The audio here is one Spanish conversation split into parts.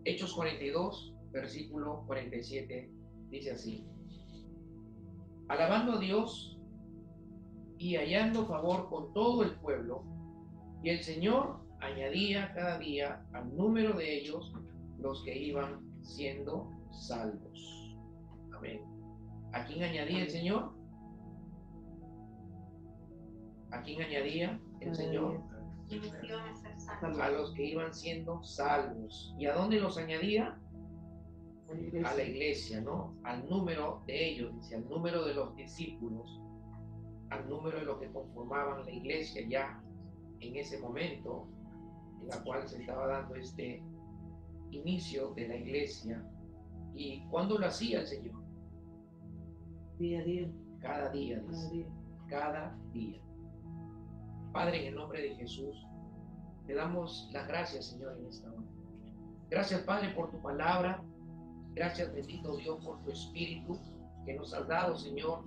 Hechos 42, versículo 47, dice así: alabando a Dios y hallando favor con todo el pueblo, y el Señor añadía cada día al número de ellos los que iban siendo salvos. Amén. ¿A quién añadía el Señor? ¿A quién añadía el Señor? A los que iban siendo salvos. ¿Y a dónde los añadía? A la iglesia, ¿no? Al número de ellos, dice, al número de los discípulos, al número de los que conformaban la iglesia ya en ese momento en la cual se estaba dando este inicio de la iglesia. ¿Y cuándo lo hacía el Señor? Día a día. Cada día, dice. Cada día. Padre, en el nombre de Jesús, te damos las gracias, Señor, en esta hora. Gracias, Padre, por tu palabra. Gracias, bendito Dios, por tu Espíritu que nos has dado, Señor,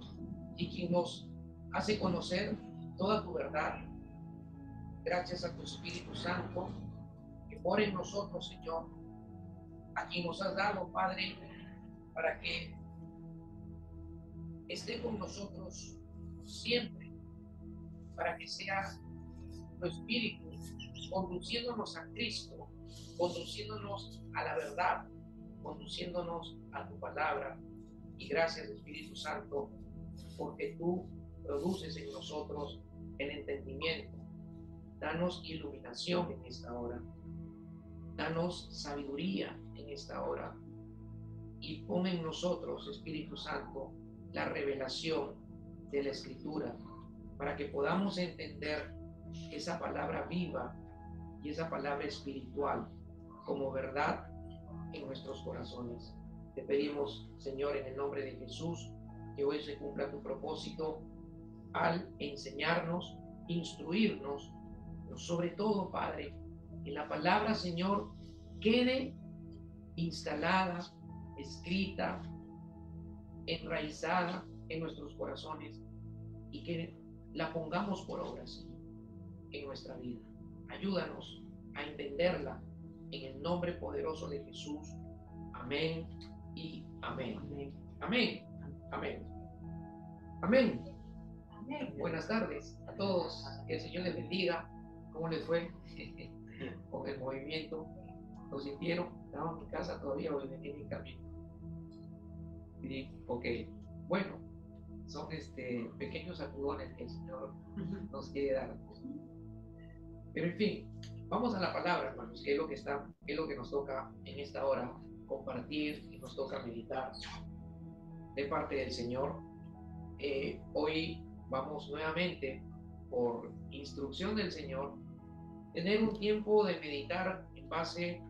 y que nos hace conocer toda tu verdad. Gracias a tu Espíritu Santo que mora en nosotros, Señor, a quien nos has dado, Padre, para que esté con nosotros siempre, para que sea tu Espíritu conduciéndonos a Cristo, conduciéndonos a la verdad, conduciéndonos a tu palabra. Y gracias, Espíritu Santo, porque tú produces en nosotros el entendimiento. Danos iluminación en esta hora. Danos sabiduría en esta hora. Y pon en nosotros, Espíritu Santo, la revelación de la Escritura, para que podamos entender esa palabra viva y esa palabra espiritual como verdad en nuestros corazones. Te pedimos, Señor, en el nombre de Jesús, que hoy se cumpla tu propósito al enseñarnos, instruirnos, pero sobre todo, Padre, que la palabra, Señor, quede instalada, escrita, enraizada en nuestros corazones y que la pongamos por obra, Señor, en nuestra vida. Ayúdanos a entenderla en el nombre poderoso de Jesús. Amén y amén. Amén. Amén. Amén. Amén. Buenas tardes a todos. Que el Señor les bendiga. ¿Cómo les fue con el movimiento? ¿Lo sintieron? Estaba en mi casa todavía, hoy venía en mi camino. Y, ok, bueno, son pequeños sacudones que el Señor nos quiere dar. Pero en fin, vamos a la palabra, hermanos, que es lo que nos toca en esta hora compartir y nos toca meditar de parte del Señor. Hoy vamos nuevamente, por instrucción del Señor, tener un tiempo de meditar en base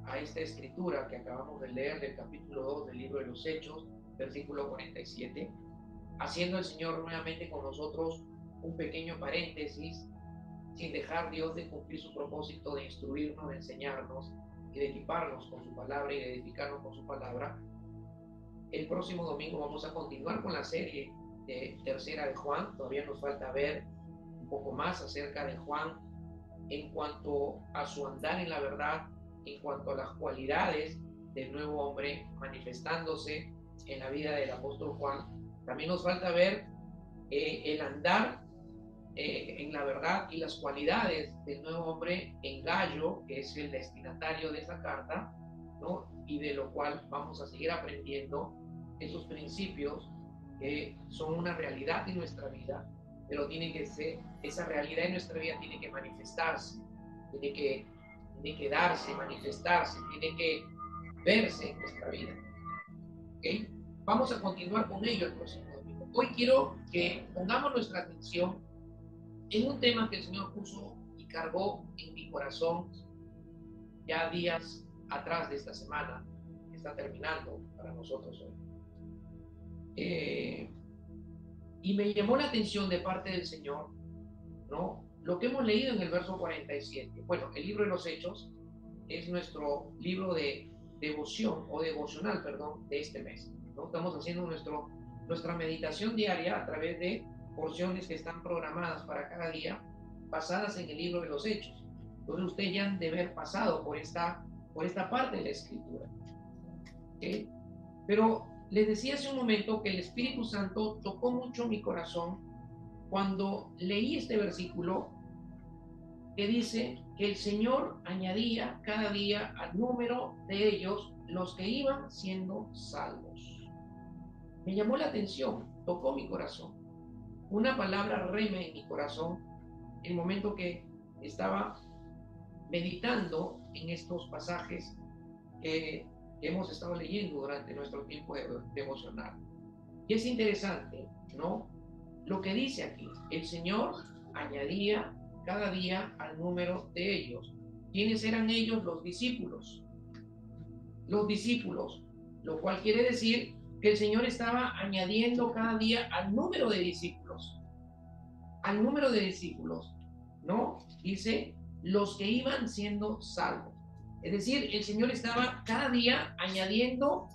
a esta escritura que acabamos de leer del capítulo 2 del libro de los Hechos, versículo 47, haciendo el Señor nuevamente con nosotros un pequeño paréntesis, sin dejar Dios de cumplir su propósito de instruirnos, de enseñarnos y de equiparnos con su palabra y de edificarnos con su palabra. El próximo domingo vamos a continuar con la serie de Tercera de Juan. Todavía nos falta ver un poco más acerca de Juan en cuanto a su andar en la verdad, en cuanto a las cualidades del nuevo hombre manifestándose en la vida del apóstol Juan. También nos falta ver el andar en la verdad y las cualidades del nuevo hombre en Gallo, que es el destinatario de esa carta, ¿no? Y de lo cual vamos a seguir aprendiendo esos principios que son una realidad en nuestra vida, pero tiene que ser, esa realidad en nuestra vida tiene que manifestarse, tiene que darse, manifestarse, tiene que verse en nuestra vida. ¿Okay? Vamos a continuar con ello el próximo domingo. Hoy quiero que pongamos nuestra atención en un tema que el Señor puso y cargó en mi corazón ya días atrás de esta semana, que está terminando para nosotros hoy. Y me llamó la atención de parte del Señor, ¿no? Lo que hemos leído en el verso 47. Bueno, el libro de los Hechos es nuestro libro de devoción, o devocional, perdón, de este mes, ¿no? Estamos haciendo nuestra meditación diaria a través de porciones que están programadas para cada día, basadas en el libro de los Hechos. Entonces usted ya han de haber pasado por esta por esta parte de la Escritura. ¿Okay? Pero les decía hace un momento que el Espíritu Santo tocó mucho mi corazón cuando leí este versículo que dice que el Señor añadía cada día al número de ellos los que iban siendo salvos. Me llamó la atención, tocó mi corazón. Una palabra reme en mi corazón en el momento que estaba meditando en estos pasajes que hemos estado leyendo durante nuestro tiempo devocional. Y es interesante, ¿no? Lo que dice aquí, el Señor añadía cada día al número de ellos. ¿Quiénes eran ellos? Los discípulos. Los discípulos, lo cual quiere decir que el Señor estaba añadiendo cada día al número de discípulos. Al número de discípulos, ¿no? Dice, los que iban siendo salvos. Es decir, el Señor estaba cada día añadiendo,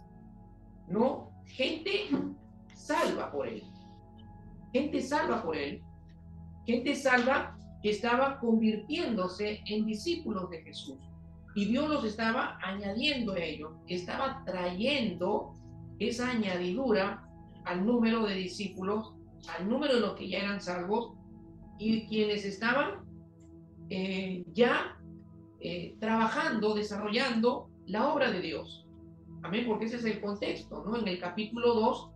¿no? Gente salva por Él. Gente salva por Él. Gente salva que estaba convirtiéndose en discípulos de Jesús. Y Dios los estaba añadiendo a ellos, estaba trayendo esa añadidura al número de discípulos, al número de los que ya eran salvos y quienes estaban trabajando, desarrollando la obra de Dios. Amén, porque ese es el contexto, ¿no? En el capítulo 2,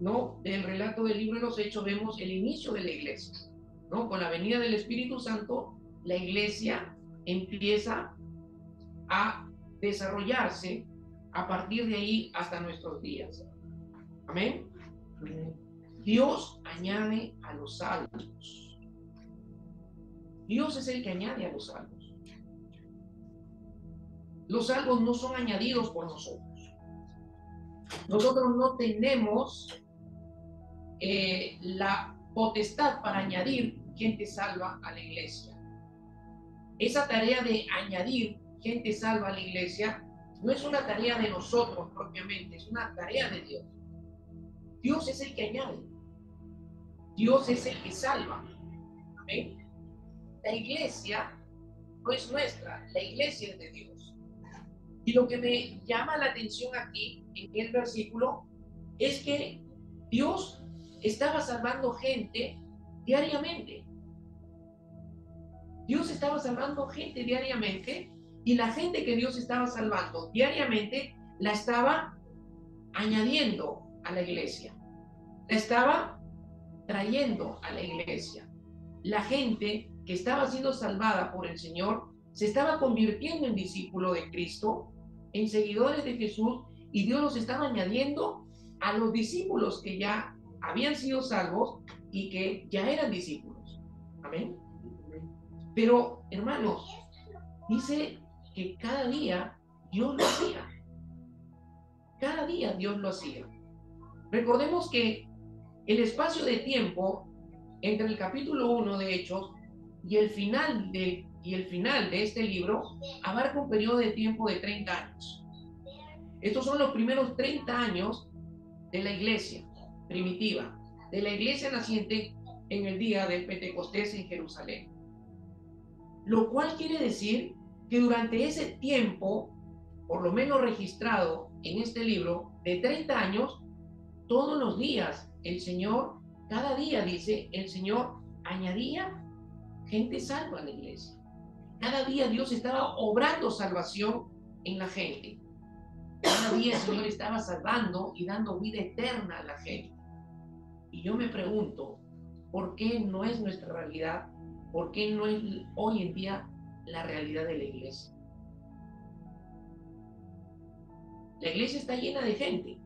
¿no?, del relato del libro de los Hechos vemos el inicio de la iglesia, ¿no? Con la venida del Espíritu Santo, la iglesia empieza a desarrollarse a partir de ahí hasta nuestros días. Amén. Dios añade a los salvos. Dios es el que añade a los salvos. Los salvos no son añadidos por nosotros. Nosotros no tenemos la potestad para añadir gente salva a la iglesia. Esa tarea de añadir gente salva a la iglesia no es una tarea de nosotros propiamente, es una tarea de Dios. Dios es el que añade. Dios es el que salva. ¿Amén? La iglesia no es nuestra, la iglesia es de Dios. Y lo que me llama la atención aquí, en el versículo, es que Dios estaba salvando gente diariamente. Dios estaba salvando gente diariamente y la gente que Dios estaba salvando diariamente la estaba añadiendo a la iglesia. La estaba trayendo a la iglesia. La gente que estaba siendo salvada por el Señor se estaba convirtiendo en discípulo de Cristo, en seguidores de Jesús, y Dios los estaba añadiendo a los discípulos que ya habían sido salvos y que ya eran discípulos. Amén. Pero, hermanos, dice que cada día Dios lo hacía. Cada día Dios lo hacía. Recordemos que el espacio de tiempo entre el capítulo 1 de Hechos y el final de este libro abarca un periodo de tiempo de 30 años. Estos son los primeros 30 años de la iglesia primitiva, de la iglesia naciente en el día del Pentecostés en Jerusalén. Lo cual quiere decir que durante ese tiempo, por lo menos registrado en este libro, de 30 años, todos los días el Señor, cada día dice, el Señor añadía gente salva a la iglesia. Cada día Dios estaba obrando salvación en la gente. Cada día el Señor estaba salvando y dando vida eterna a la gente. Y yo me pregunto, ¿por qué no es nuestra realidad? ¿Por qué no es hoy en día la realidad de la iglesia? La iglesia está llena de gente,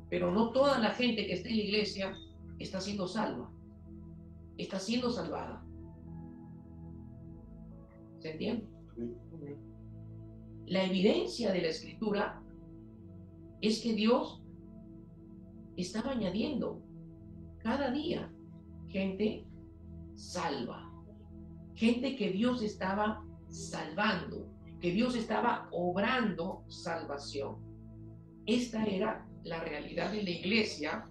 pero no toda la gente que está en la iglesia está siendo salva, está siendo salvada. ¿Se entiende? La evidencia de la Escritura es que Dios estaba añadiendo cada día gente salva, gente que Dios estaba salvando, que Dios estaba obrando salvación. Esta era la realidad de la iglesia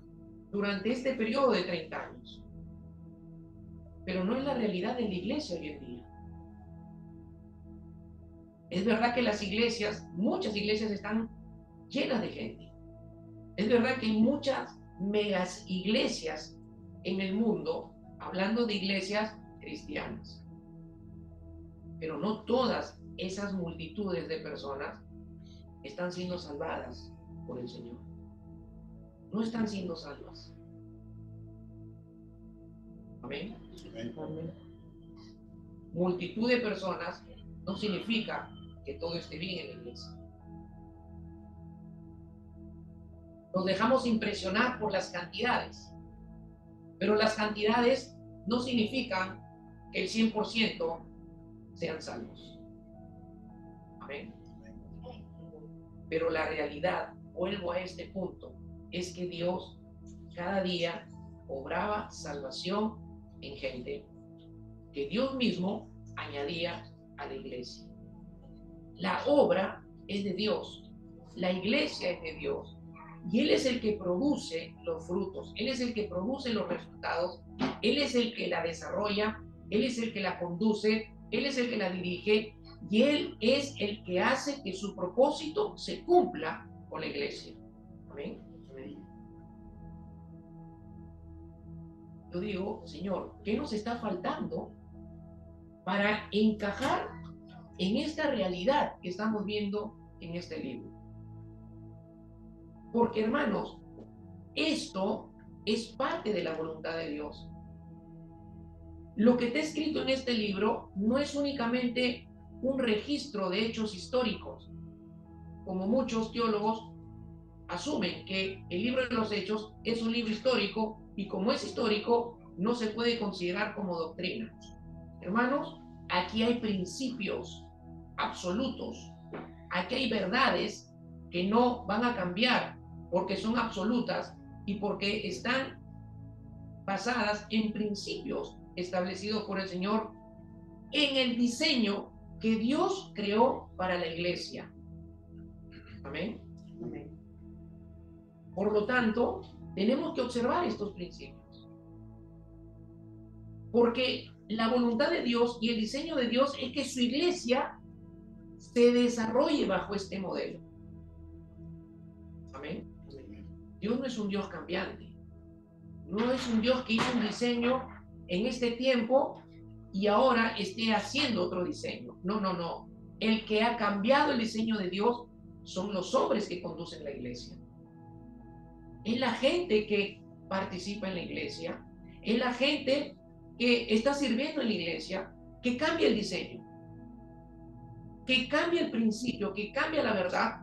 durante este periodo de 30 años. Pero no es la realidad de la iglesia hoy en día. Es verdad que las iglesias, muchas iglesias están llenas de gente. Es verdad que hay muchas megas iglesias en el mundo, hablando de iglesias cristianas. Pero no todas esas multitudes de personas están siendo salvadas por el Señor. No están siendo salvas. Amén. Amén. Multitud de personas no significa que todo esté bien en la iglesia. Nos dejamos impresionar por las cantidades, pero las cantidades no significan que el 100% sean salvos. Amén. Pero la realidad, vuelvo a este punto, es que Dios cada día obraba salvación en gente que Dios mismo añadía a la iglesia. La obra es de Dios, la iglesia es de Dios, y Él es el que produce los frutos, Él es el que produce los resultados, Él es el que la desarrolla, Él es el que la conduce, Él es el que la dirige, y Él es el que hace que su propósito se cumpla con la iglesia. Amén. Yo digo, Señor, ¿qué nos está faltando para encajar en esta realidad que estamos viendo en este libro? Porque, hermanos, esto es parte de la voluntad de Dios. Lo que está escrito en este libro no es únicamente un registro de hechos históricos, como muchos teólogos asumen que el libro de los Hechos es un libro histórico y como es histórico no se puede considerar como doctrina. Hermanos, aquí hay principios absolutos, aquí hay verdades que no van a cambiar porque son absolutas y porque están basadas en principios establecidos por el Señor en el diseño que Dios creó para la iglesia. Amén. Amén. Por lo tanto, tenemos que observar estos principios. Porque la voluntad de Dios y el diseño de Dios es que su iglesia se desarrolle bajo este modelo. Amén. Dios no es un Dios cambiante. No es un Dios que hizo un diseño en este tiempo y ahora esté haciendo otro diseño. No, no, no. El que ha cambiado el diseño de Dios son los hombres que conducen la iglesia. Es la gente que participa en la iglesia, es la gente que está sirviendo en la iglesia, que cambia el diseño, que cambia el principio, que cambia la verdad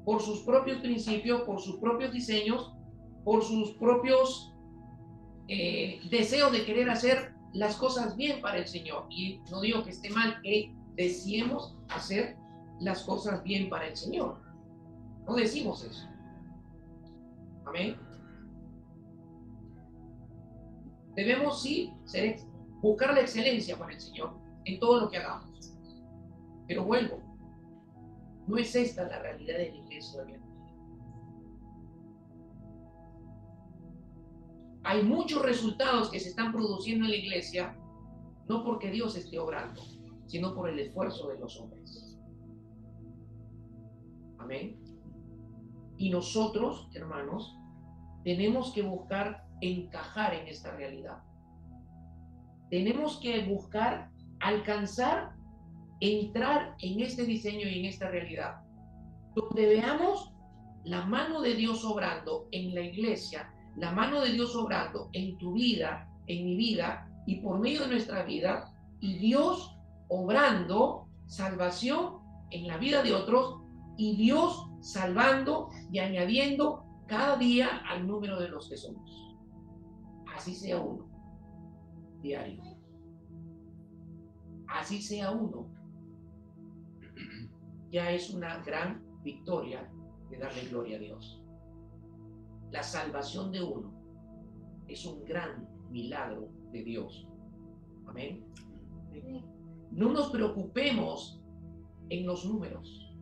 por sus propios principios, por sus propios diseños, por sus propios deseos de querer hacer las cosas bien para el Señor. Y no digo que esté mal que deseemos hacer las cosas bien para el Señor. No decimos eso. Amén. Debemos sí buscar la excelencia para el Señor en todo lo que hagamos. Pero vuelvo, no es esta la realidad de la iglesia hoy en día. Hay muchos resultados que se están produciendo en la iglesia, no porque Dios esté obrando, sino por el esfuerzo de los hombres. Amén. Y nosotros, hermanos, tenemos que buscar encajar en esta realidad. Tenemos que buscar alcanzar, entrar en este diseño y en esta realidad, donde veamos la mano de Dios obrando en la iglesia, la mano de Dios obrando en tu vida, en mi vida y por medio de nuestra vida, y Dios obrando salvación en la vida de otros y Dios salvando y añadiendo cada día al número de los que somos. Así sea uno, diario. Así sea uno. Ya es una gran victoria de darle gloria a Dios. La salvación de uno es un gran milagro de Dios. Amén. No nos preocupemos en los números.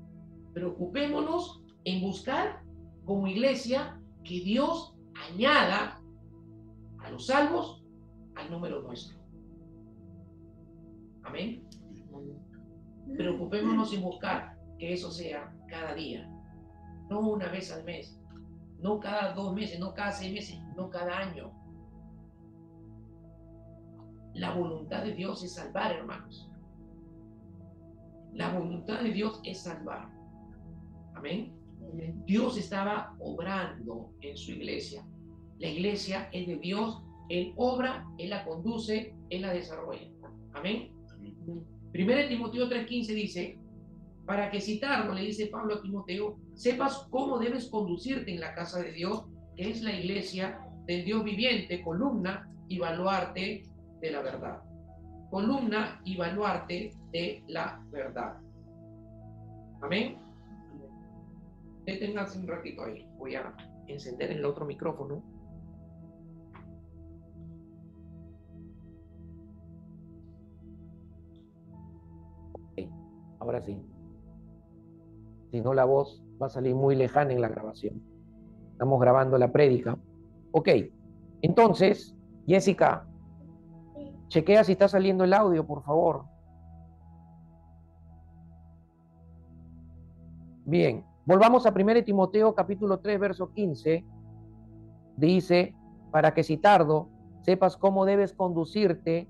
Preocupémonos en buscar como iglesia que Dios añada a los salvos al número nuestro. Amén. Preocupémonos en buscar que eso sea cada día, no una vez al mes, no cada 2 meses, no cada 6 meses, no cada año. La voluntad de Dios es salvar, hermanos. La voluntad de Dios es salvar. Amén. Dios estaba obrando en su iglesia. La iglesia es de Dios. Él obra, Él la conduce, Él la desarrolla. Amén. 1 Timoteo 3:15 dice, para que citarlo, le dice Pablo a Timoteo, sepas cómo debes conducirte en la casa de Dios, que es la iglesia del Dios viviente, columna y baluarte de la verdad. Columna y baluarte de la verdad. Amén. Deténganse un ratito ahí. Voy a encender el otro micrófono. Okay, ahora sí. Si no, la voz va a salir muy lejana en la grabación. Estamos grabando la prédica. Ok. Entonces, Jessica, chequea si está saliendo el audio, por favor. Bien. Volvamos a 1 Timoteo capítulo 3, verso 15. Dice, para que si tardo, sepas cómo debes conducirte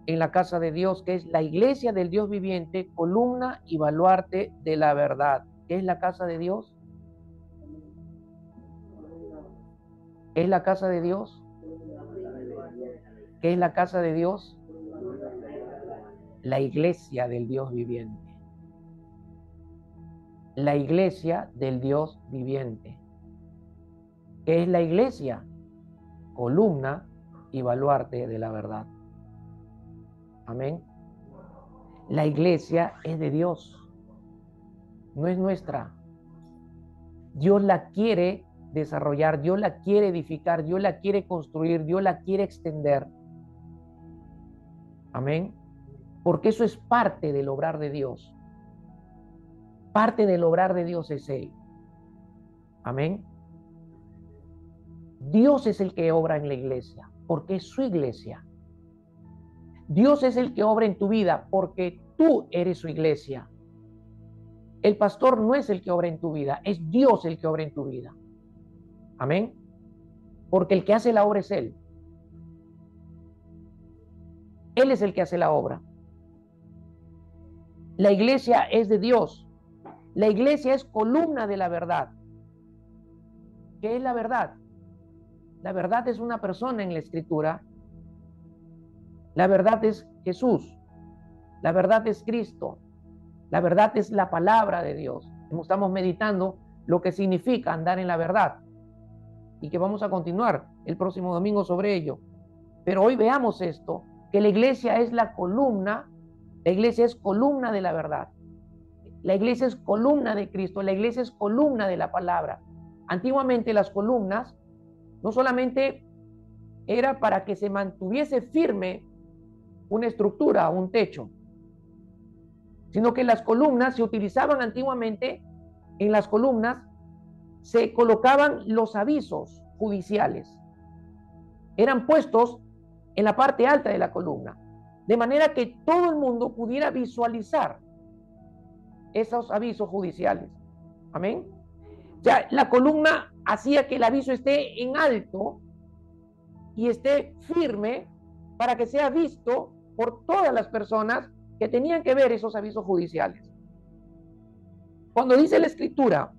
en la casa de Dios, que es la iglesia del Dios viviente, columna y baluarte de la verdad. ¿Qué es la casa de Dios? ¿Qué es la casa de Dios? ¿Qué es la casa de Dios? La iglesia del Dios viviente. La iglesia del Dios viviente. ¿Qué es la iglesia? Columna y baluarte de la verdad. Amén. La iglesia es de Dios, no es nuestra. Dios la quiere desarrollar, Dios la quiere edificar, Dios la quiere construir, Dios la quiere extender. Amén. Porque eso es parte del obrar de Dios. Parte del obrar de Dios es Él. Amén. Dios es el que obra en la iglesia, porque es su iglesia. Dios es el que obra en tu vida, porque tú eres su iglesia. El pastor no es el que obra en tu vida, es Dios el que obra en tu vida. Amén. Porque el que hace la obra es Él. Él es el que hace la obra. La iglesia es de Dios. La iglesia es columna de la verdad. ¿Qué es la verdad? La verdad es una persona en la Escritura. La verdad es Jesús. La verdad es Cristo. La verdad es la palabra de Dios. Estamos meditando lo que significa andar en la verdad y que vamos a continuar el próximo domingo sobre ello. Pero hoy veamos esto, que la iglesia es la columna es columna de la verdad. La iglesia es columna de Cristo, la iglesia es columna de la palabra. Antiguamente las columnas no solamente era para que se mantuviese firme una estructura, un techo, sino que las columnas se utilizaban antiguamente, en las columnas se colocaban los avisos judiciales. Eran puestos en la parte alta de la columna, de manera que todo el mundo pudiera visualizar esos avisos judiciales. Amén. O sea, la columna hacía que el aviso esté en alto y esté firme para que sea visto por todas las personas que tenían que ver esos avisos judiciales. Cuando dice la Escritura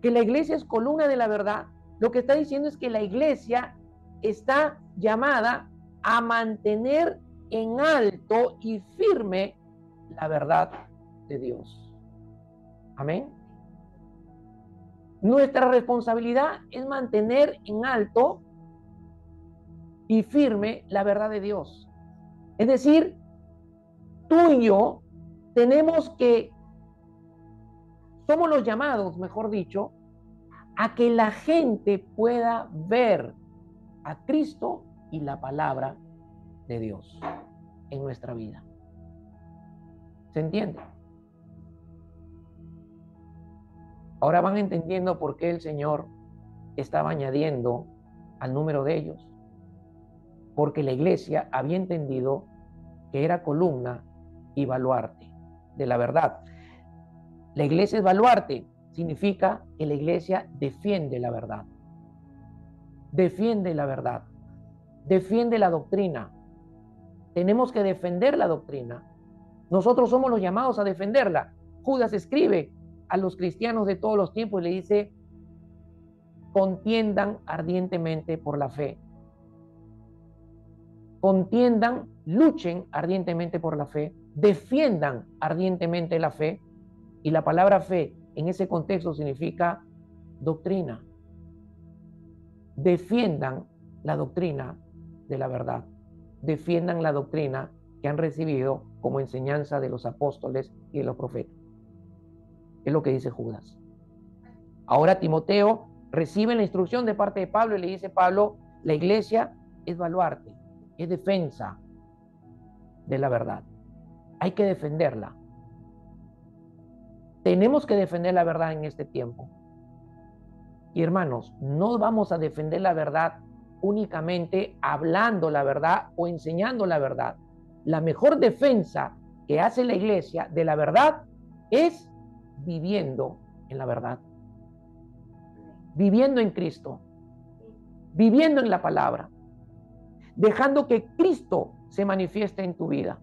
que la iglesia es columna de la verdad, lo que está diciendo es que la iglesia está llamada a mantener en alto y firme la verdad de Dios. Amén. Nuestra responsabilidad es mantener en alto y firme la verdad de Dios. Es decir, tú y yo somos los llamados, mejor dicho, a que la gente pueda ver a Cristo y la palabra de Dios en nuestra vida. ¿Se entiende? Ahora van entendiendo por qué el Señor estaba añadiendo al número de ellos. Porque la iglesia había entendido que era columna y baluarte de la verdad. La iglesia es baluarte, significa que la iglesia defiende la verdad. Defiende la verdad. Defiende la doctrina. Tenemos que defender la doctrina. Nosotros somos los llamados a defenderla. Judas escribe a los cristianos de todos los tiempos y le dice: contiendan ardientemente por la fe. Contiendan, luchen ardientemente por la fe, defiendan ardientemente la fe. Y la palabra fe en ese contexto significa doctrina. Defiendan la doctrina de la verdad. Defiendan la doctrina que han recibido como enseñanza de los apóstoles y de los profetas. Es lo que dice Judas. Ahora Timoteo recibe la instrucción de parte de Pablo y le dice: Pablo, la iglesia es baluarte, es defensa de la verdad. Hay que defenderla. Tenemos que defender la verdad en este tiempo. Y hermanos, no vamos a defender la verdad únicamente hablando la verdad o enseñando la verdad. La mejor defensa que hace la iglesia de la verdad es viviendo en la verdad. Viviendo en Cristo. Viviendo en la palabra. Dejando que Cristo se manifieste en tu vida.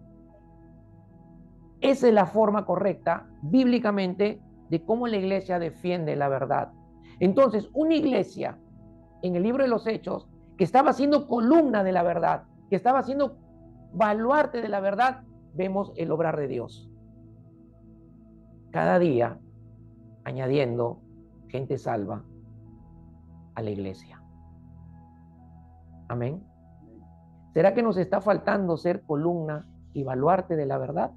Esa es la forma correcta, bíblicamente, de cómo la iglesia defiende la verdad. Entonces, una iglesia, en el libro de los Hechos, que estaba siendo columna de la verdad, que estaba siendo baluarte de la verdad, vemos el obrar de Dios. Cada día, añadiendo gente salva a la iglesia. Amén. ¿Será que nos está faltando ser columna y baluarte de la verdad?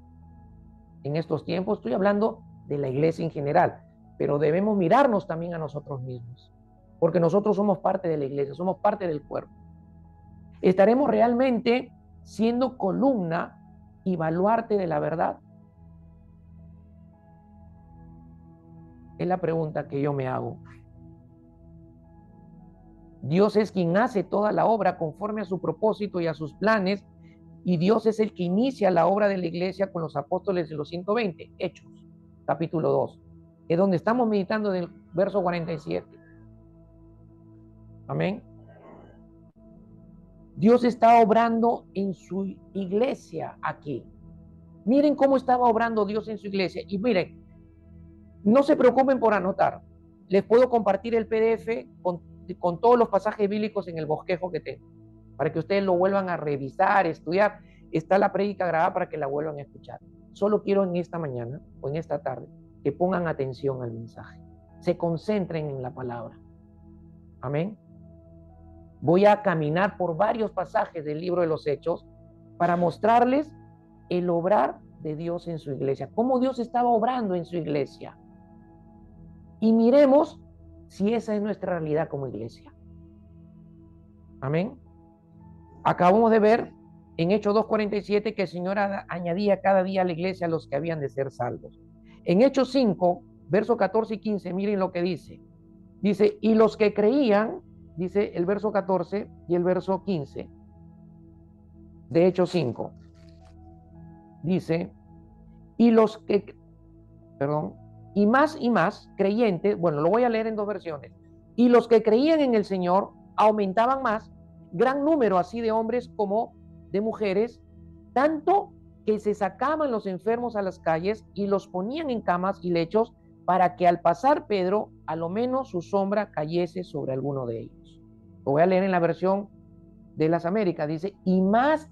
En estos tiempos estoy hablando de la iglesia en general, pero debemos mirarnos también a nosotros mismos, porque nosotros somos parte de la iglesia, somos parte del cuerpo. ¿Estaremos realmente siendo columna y baluarte de la verdad? Es la pregunta que yo me hago. Dios es quien hace toda la obra conforme a su propósito y a sus planes, y Dios es el que inicia la obra de la iglesia con los apóstoles de los 120, Hechos, capítulo 2, es donde estamos meditando en el verso 47. Amén. Dios está obrando en su iglesia aquí. Miren cómo estaba obrando Dios en su iglesia. Y miren, no se preocupen por anotar. Les puedo compartir el PDF con todos los pasajes bíblicos en el bosquejo que tengo, para que ustedes lo vuelvan a revisar, estudiar. Está la prédica grabada para que la vuelvan a escuchar. Solo quiero en esta mañana o en esta tarde que pongan atención al mensaje. Se concentren en la palabra. Amén. Voy a caminar por varios pasajes del libro de los Hechos para mostrarles el obrar de Dios en su iglesia, cómo Dios estaba obrando en su iglesia. Y miremos si esa es nuestra realidad como iglesia. Amén. Acabamos de ver en Hechos 2:47 que el Señor añadía cada día a la iglesia a los que habían de ser salvos. En Hechos 5, versos 14 y 15, miren lo que dice. Dice, y los que creían, dice el verso 14 y el verso 15 de Hechos 5. Dice, y más creyentes, bueno, lo voy a leer en dos versiones. Y los que creían en el Señor aumentaban más, gran número así de hombres como de mujeres, tanto que se sacaban los enfermos a las calles y los ponían en camas y lechos para que al pasar Pedro, a lo menos su sombra cayese sobre alguno de ellos. Lo voy a leer en la versión de las Américas. Dice, y más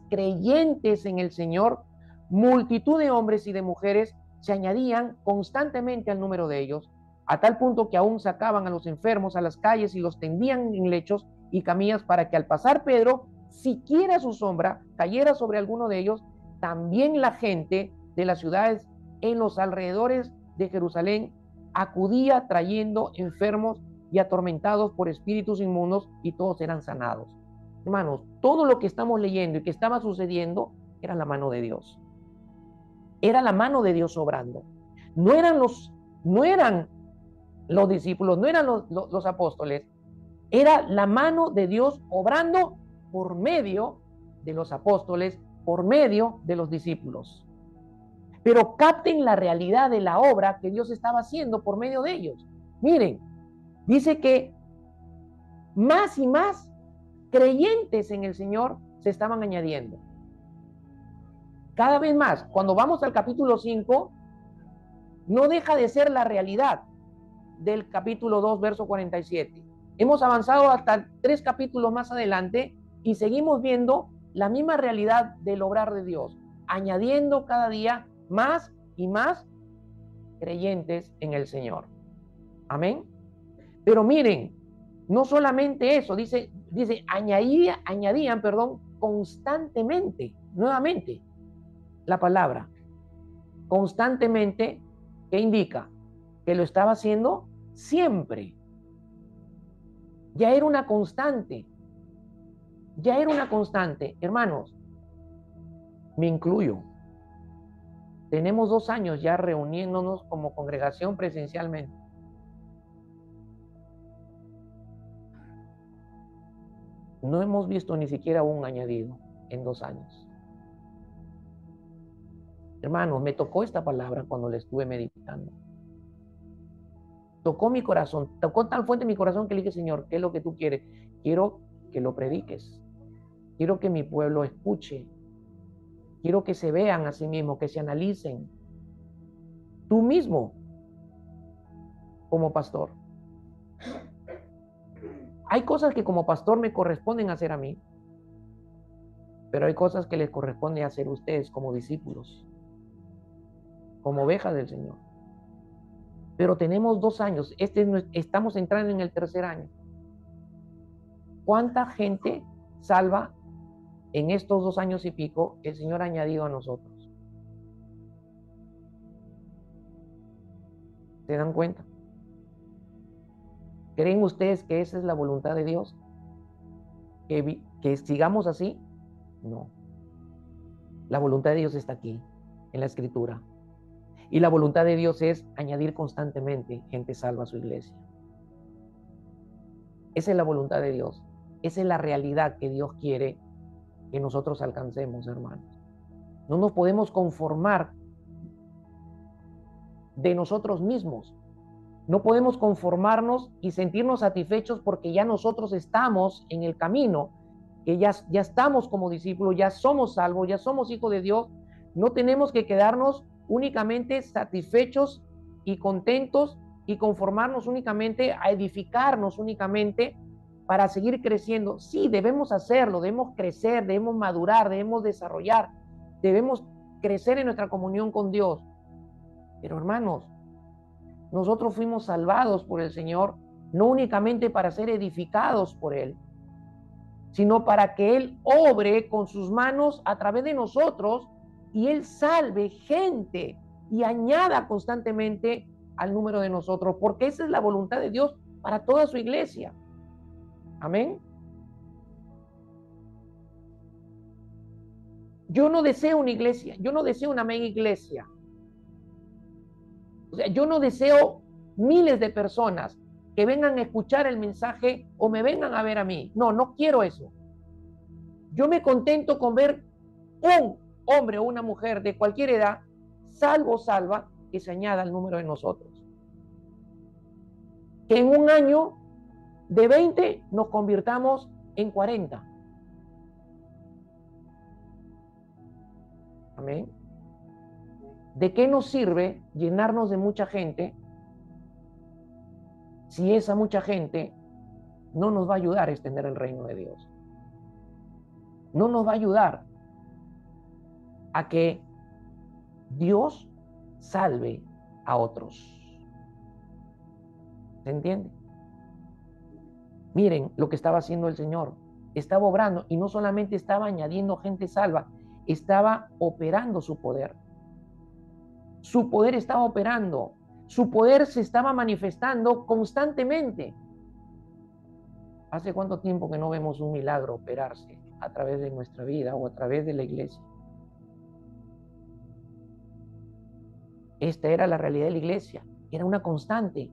creyentes en el Señor, multitud de hombres y de mujeres se añadían constantemente al número de ellos, a tal punto que aún sacaban a los enfermos a las calles y los tendían en lechos y camillas para que al pasar Pedro, siquiera su sombra cayera sobre alguno de ellos. También la gente de las ciudades en los alrededores de Jerusalén acudía trayendo enfermos y atormentados por espíritus inmundos, y todos eran sanados. Hermanos, todo lo que estamos leyendo y que estaba sucediendo era la mano de Dios. Era la mano de Dios obrando. No eran los discípulos, no eran los apóstoles. Era la mano de Dios obrando por medio de los apóstoles, por medio de los discípulos. pero capten la realidad de la obra que Dios estaba haciendo por medio de ellos. Miren, dice que más y más creyentes en el Señor se estaban añadiendo. Cada vez más, cuando vamos al capítulo 5, no deja de ser la realidad del capítulo 2, verso 47. Hemos avanzado hasta 3 capítulos más adelante y seguimos viendo la misma realidad del obrar de Dios, añadiendo cada día más y más creyentes en el Señor. Amén. Pero miren, no solamente eso, dice añadían, constantemente, nuevamente, la palabra constantemente, que indica que lo estaba haciendo siempre. Ya era una constante. Ya era una constante. Hermanos, me incluyo. Tenemos 2 años ya reuniéndonos como congregación presencialmente. No hemos visto ni siquiera un añadido en 2 años. Hermanos, me tocó esta palabra cuando la estuve meditando. Tocó mi corazón, tocó tal fuente mi corazón que le dije, Señor, ¿qué es lo que tú quieres? Quiero que lo prediques. Quiero que mi pueblo escuche. Quiero que se vean a sí mismos, que se analicen. Tú mismo, como pastor. Hay cosas que como pastor me corresponden hacer a mí, pero hay cosas que les corresponde hacer a ustedes como discípulos, como ovejas del Señor. Pero tenemos 2 años, estamos entrando en el 3er año. ¿Cuánta gente salva en estos 2 años y pico el Señor ha añadido a nosotros? ¿Se dan cuenta? ¿Creen ustedes que esa es la voluntad de Dios? ¿Que sigamos así? No. La voluntad de Dios está aquí, en la Escritura. Y la voluntad de Dios es añadir constantemente gente salva a su iglesia. Esa es la voluntad de Dios. Esa es la realidad que Dios quiere que nosotros alcancemos, hermanos. No nos podemos conformar de nosotros mismos. No podemos conformarnos y sentirnos satisfechos porque ya nosotros estamos en el camino, que ya estamos como discípulos, ya somos salvos, ya somos hijos de Dios. No tenemos que quedarnos únicamente satisfechos y contentos y conformarnos únicamente a edificarnos únicamente para seguir creciendo. Sí, debemos hacerlo, debemos crecer, debemos madurar, debemos desarrollar, debemos crecer en nuestra comunión con Dios. Pero hermanos, nosotros fuimos salvados por el Señor, no únicamente para ser edificados por Él, sino para que Él obre con sus manos a través de nosotros y Él salve gente y añada constantemente al número de nosotros, porque esa es la voluntad de Dios para toda su iglesia. Amén. Yo no deseo una iglesia, yo no deseo una mega iglesia. O sea, yo no deseo miles de personas que vengan a escuchar el mensaje o me vengan a ver a mí. No, no quiero eso. Yo me contento con ver un hombre o una mujer de cualquier edad, salvo o salva, que se añada al número de nosotros. Que en un año de 20 nos convirtamos en 40. Amén. ¿De qué nos sirve llenarnos de mucha gente si esa mucha gente no nos va a ayudar a extender el reino de Dios? No nos va a ayudar a que Dios salve a otros. ¿Se entiende? Miren lo que estaba haciendo el Señor. Estaba obrando y no solamente estaba añadiendo gente salva, estaba operando su poder. Su poder estaba operando. Su poder se estaba manifestando constantemente. ¿Hace cuánto tiempo que no vemos un milagro operarse a través de nuestra vida o a través de la iglesia? Esta era la realidad de la iglesia. Era una constante.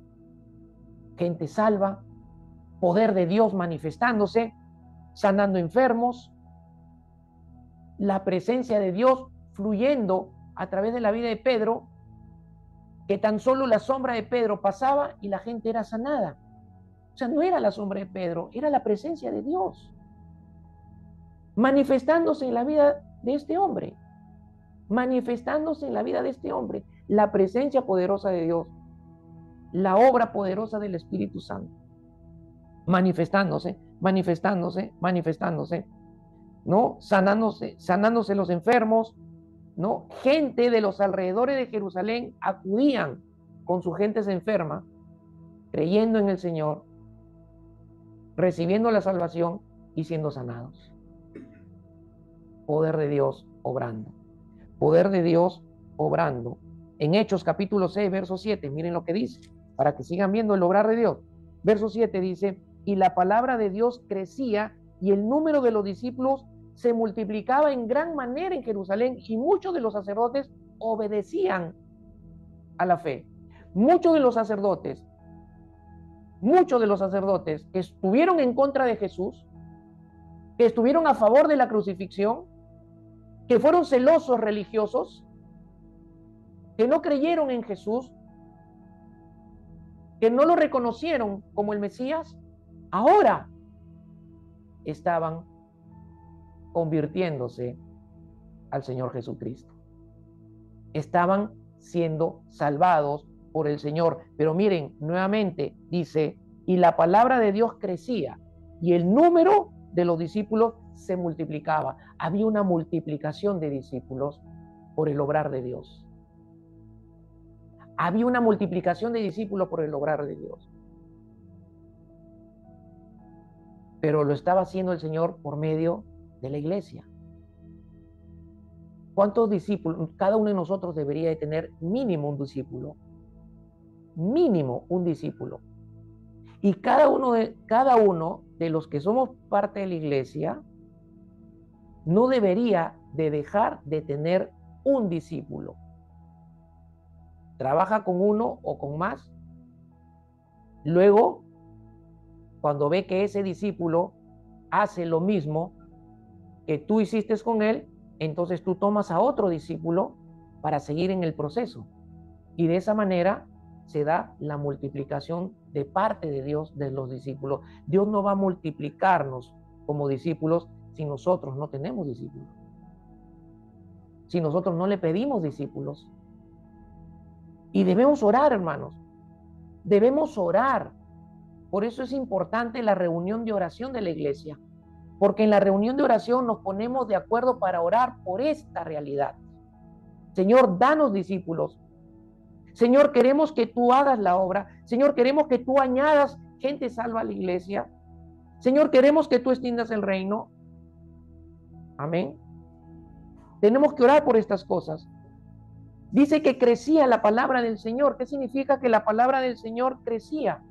Gente salva, poder de Dios manifestándose, sanando enfermos, la presencia de Dios fluyendo a través de la vida de Pedro, que tan solo la sombra de Pedro pasaba y la gente era sanada. O sea, no era la sombra de Pedro, era la presencia de Dios manifestándose en la vida de este hombre, manifestándose en la vida de este hombre, la presencia poderosa de Dios, la obra poderosa del Espíritu Santo, manifestándose, ¿no? Sanándose los enfermos, ¿no? Gente de los alrededores de Jerusalén acudían con sus gentes enfermas, creyendo en el Señor, recibiendo la salvación y siendo sanados. Poder de Dios obrando. Poder de Dios obrando. En Hechos capítulo 6, verso 7, miren lo que dice, para que sigan viendo el obrar de Dios. Verso 7 dice, y la palabra de Dios crecía y el número de los discípulos se multiplicaba en gran manera en Jerusalén y muchos de los sacerdotes obedecían a la fe. Muchos de los sacerdotes que estuvieron en contra de Jesús, que estuvieron a favor de la crucifixión, que fueron celosos religiosos, que no creyeron en Jesús, que no lo reconocieron como el Mesías, ahora estaban convirtiéndose al Señor Jesucristo. Estaban siendo salvados por el Señor. Pero miren, nuevamente dice, y la palabra de Dios crecía y el número de los discípulos se multiplicaba. Había una multiplicación de discípulos por el obrar de Dios. Había una multiplicación de discípulos por el obrar de Dios. Pero lo estaba haciendo el Señor por medio de la iglesia. ¿Cuántos discípulos? Cada uno de nosotros debería de tener mínimo un discípulo. Mínimo un discípulo. Y cada uno de los que somos parte de la iglesia no debería de dejar de tener un discípulo. Trabaja con uno o con más. Luego, cuando ve que ese discípulo hace lo mismo que tú hiciste con él, entonces tú tomas a otro discípulo para seguir en el proceso. Y de esa manera se da la multiplicación de parte de Dios de los discípulos. Dios no va a multiplicarnos como discípulos si nosotros no tenemos discípulos. Si nosotros no le pedimos discípulos. Y debemos orar, hermanos. Debemos orar. Por eso es importante la reunión de oración de la iglesia. Porque en la reunión de oración nos ponemos de acuerdo para orar por esta realidad. Señor, danos discípulos. Señor, queremos que tú hagas la obra. Señor, queremos que tú añadas gente salva a la iglesia. Señor, queremos que tú extiendas el reino. Amén. Tenemos que orar por estas cosas. Dice que crecía la palabra del Señor. ¿Qué significa que la palabra del Señor crecía?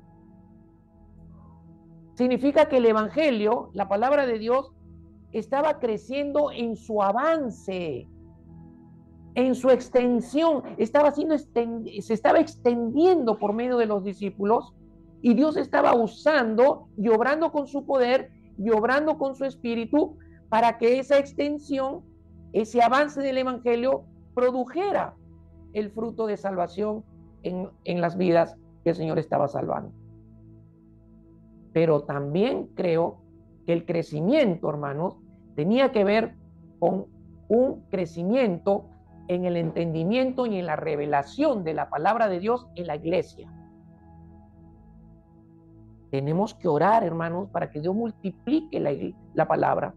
Significa que el evangelio, la palabra de Dios, estaba creciendo en su avance, en su extensión, se estaba extendiendo por medio de los discípulos y Dios estaba usando y obrando con su poder y obrando con su espíritu para que esa extensión, ese avance del evangelio produjera el fruto de salvación en las vidas que el Señor estaba salvando. Pero también creo que el crecimiento, hermanos, tenía que ver con un crecimiento en el entendimiento y en la revelación de la palabra de Dios en la iglesia. Tenemos que orar, hermanos, para que Dios multiplique la palabra,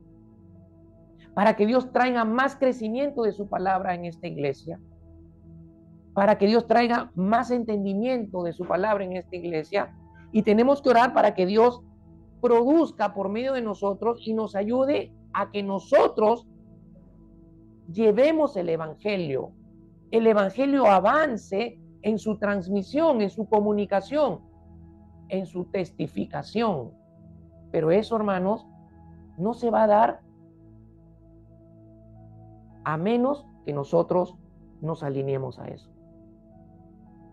para que Dios traiga más crecimiento de su palabra en esta iglesia, para que Dios traiga más entendimiento de su palabra en esta iglesia. Y tenemos que orar para que Dios produzca por medio de nosotros y nos ayude a que nosotros llevemos el evangelio avance en su transmisión, en su comunicación, en su testificación. Pero eso, hermanos, no se va a dar a menos que nosotros nos alineemos a eso.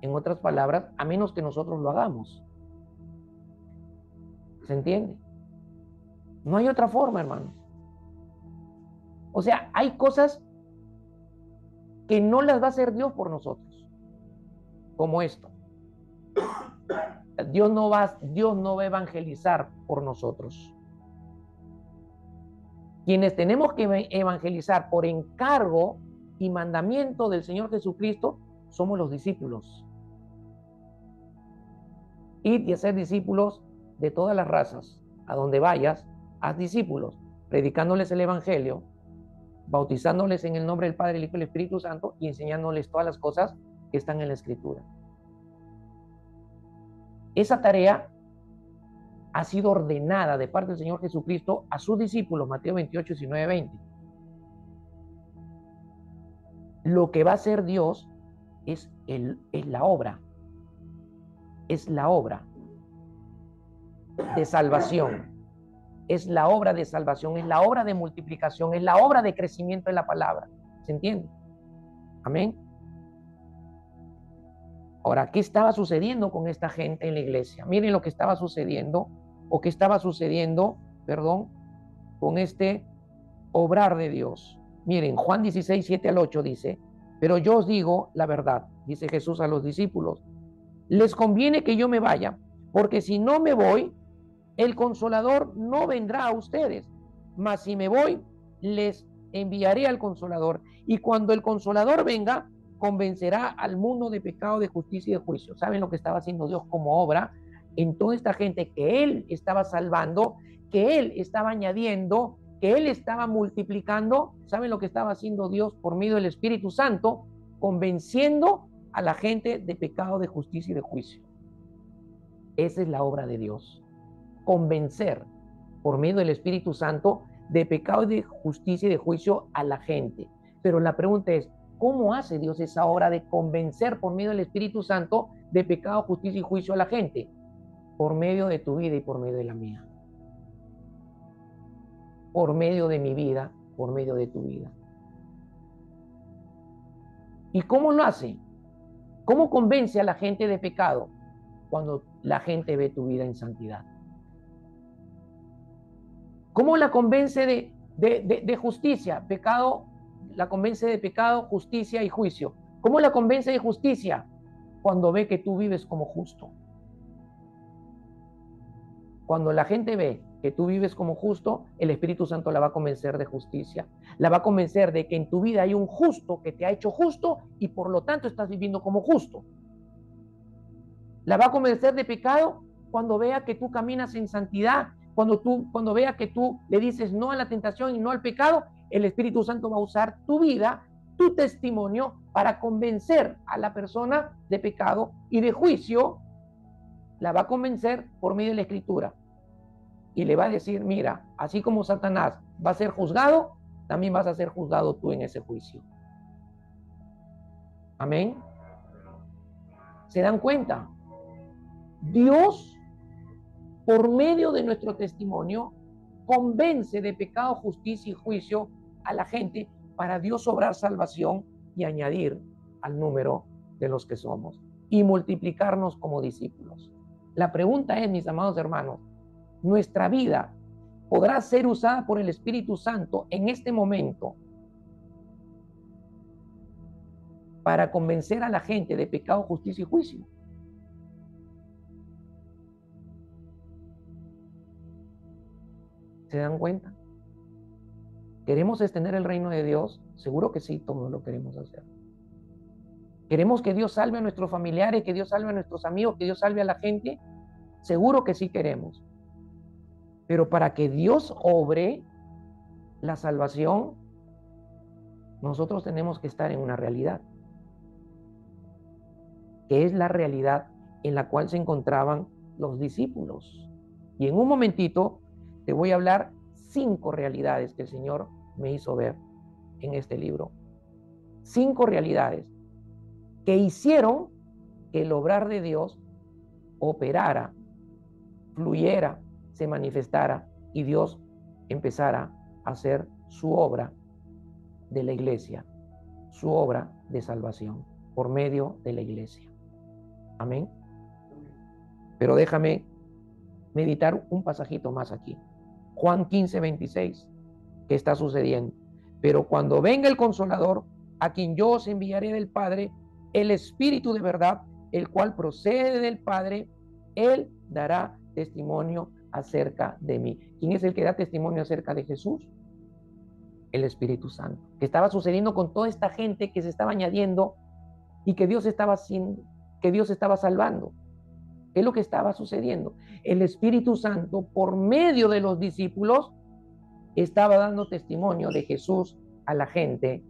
En otras palabras, a menos que nosotros lo hagamos. ¿Se entiende? No hay otra forma, hermanos. O sea, hay cosas que no las va a hacer Dios por nosotros, como esto. Dios no va a evangelizar por nosotros. Quienes tenemos que evangelizar por encargo y mandamiento del Señor Jesucristo somos los discípulos. Id y hacer discípulos de todas las razas. A donde vayas, haz discípulos, predicándoles el Evangelio, bautizándoles en el nombre del Padre, el Hijo y el Espíritu Santo y enseñándoles todas las cosas que están en la Escritura. Esa tarea ha sido ordenada de parte del Señor Jesucristo a sus discípulos, Mateo 28, 19, 20. Lo que va a hacer Dios es la obra. Es la obra de salvación. Es la obra de salvación, es la obra de multiplicación, es la obra de crecimiento de la palabra. ¿Se entiende? Amén. Ahora, ¿qué estaba sucediendo con esta gente en la iglesia? Miren lo que estaba sucediendo, con este obrar de Dios. Miren, Juan 16, 7 al 8 dice, pero yo os digo la verdad, dice Jesús a los discípulos, les conviene que yo me vaya, porque si no me voy, el Consolador no vendrá a ustedes, mas si me voy, les enviaré al Consolador, y cuando el Consolador venga, convencerá al mundo de pecado, de justicia y de juicio. ¿Saben lo que estaba haciendo Dios como obra en toda esta gente que Él estaba salvando, que Él estaba añadiendo, que Él estaba multiplicando? ¿Saben lo que estaba haciendo Dios por medio del Espíritu Santo? Convenciendo a la gente de pecado, de justicia y de juicio. Esa es la obra de Dios. Convencer por medio del Espíritu Santo de pecado, de justicia y de juicio a la gente. Pero la pregunta es, ¿cómo hace Dios esa obra de convencer por medio del Espíritu Santo de pecado, justicia y juicio a la gente? Por medio de tu vida y por medio de la mía. Por medio de mi vida, por medio de tu vida. ¿Y cómo lo hace? ¿Cómo convence a la gente de pecado? Cuando la gente ve tu vida en santidad. ¿Cómo la convence de justicia? Pecado, la convence de pecado, justicia y juicio. ¿Cómo la convence de justicia? Cuando ve que tú vives como justo. Cuando la gente ve que tú vives como justo, el Espíritu Santo la va a convencer de justicia. La va a convencer de que en tu vida hay un justo que te ha hecho justo y por lo tanto estás viviendo como justo. La va a convencer de pecado cuando vea que tú caminas en santidad, cuando vea que tú le dices no a la tentación y no al pecado. El Espíritu Santo va a usar tu vida, tu testimonio, para convencer a la persona de pecado y de juicio. La va a convencer por medio de la Escritura. Y le va a decir, mira, así como Satanás va a ser juzgado, también vas a ser juzgado tú en ese juicio. Amén. ¿Se dan cuenta? Dios, por medio de nuestro testimonio, convence de pecado, justicia y juicio a la gente para Dios obrar salvación y añadir al número de los que somos y multiplicarnos como discípulos. La pregunta es, mis amados hermanos, ¿nuestra vida podrá ser usada por el Espíritu Santo en este momento para convencer a la gente de pecado, justicia y juicio? ¿Se dan cuenta? ¿Queremos extender el reino de Dios? Seguro que sí, todos lo queremos hacer. ¿Queremos que Dios salve a nuestros familiares, que Dios salve a nuestros amigos, que Dios salve a la gente? Seguro que sí queremos. Pero para que Dios obre la salvación, nosotros tenemos que estar en una realidad, que es la realidad en la cual se encontraban los discípulos. Y en un momentito te voy a hablar 5 realidades que el Señor me hizo ver en este libro. 5 realidades que hicieron que el obrar de Dios operara, fluyera, se manifestara y Dios empezara a hacer su obra de la iglesia, su obra de salvación por medio de la iglesia. Amén. Pero déjame meditar un pasajito más aquí. Juan 15, 26. ¿Qué está sucediendo? Pero cuando venga el Consolador, a quien yo os enviaré del Padre, el Espíritu de verdad, el cual procede del Padre, Él dará testimonio acerca de mí. ¿Quién es el que da testimonio acerca de Jesús? El Espíritu Santo. ¿Qué estaba sucediendo con toda esta gente que se estaba añadiendo y que Dios estaba salvando? ¿Qué es lo que estaba sucediendo? El Espíritu Santo, por medio de los discípulos, estaba dando testimonio de Jesús a la gente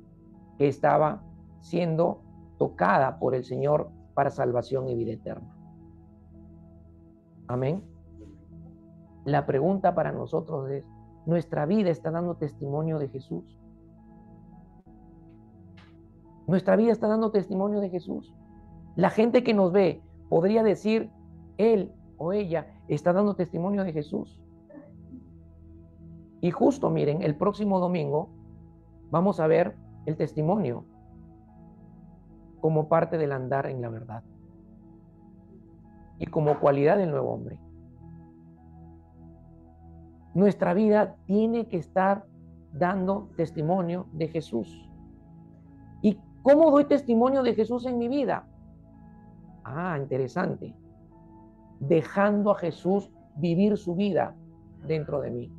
que estaba siendo tocada por el Señor para salvación y vida eterna. Amén. La pregunta para nosotros es, ¿nuestra vida está dando testimonio de Jesús? ¿Nuestra vida está dando testimonio de Jesús? La gente que nos ve podría decir, él o ella está dando testimonio de Jesús. Y justo, miren, el próximo domingo vamos a ver el testimonio como parte del andar en la verdad y como cualidad del nuevo hombre. Nuestra vida tiene que estar dando testimonio de Jesús. ¿Y cómo doy testimonio de Jesús en mi vida? Ah, interesante. Dejando a Jesús vivir su vida dentro de mí.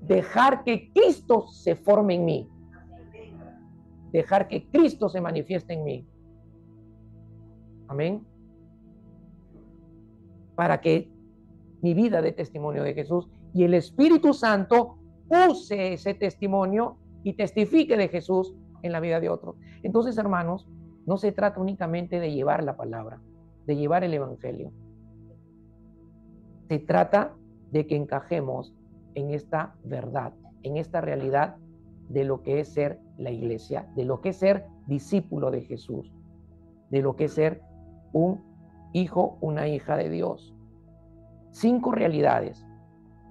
Dejar que Cristo se forme en mí. Dejar que Cristo se manifieste en mí. Amén. Para que mi vida dé testimonio de Jesús y el Espíritu Santo use ese testimonio y testifique de Jesús en la vida de otros. Entonces, hermanos, no se trata únicamente de llevar la palabra, de llevar el Evangelio. Se trata de que encajemos en esta verdad, en esta realidad de lo que es ser la iglesia, de lo que es ser discípulo de Jesús, de lo que es ser un hijo, una hija de Dios. 5 realidades.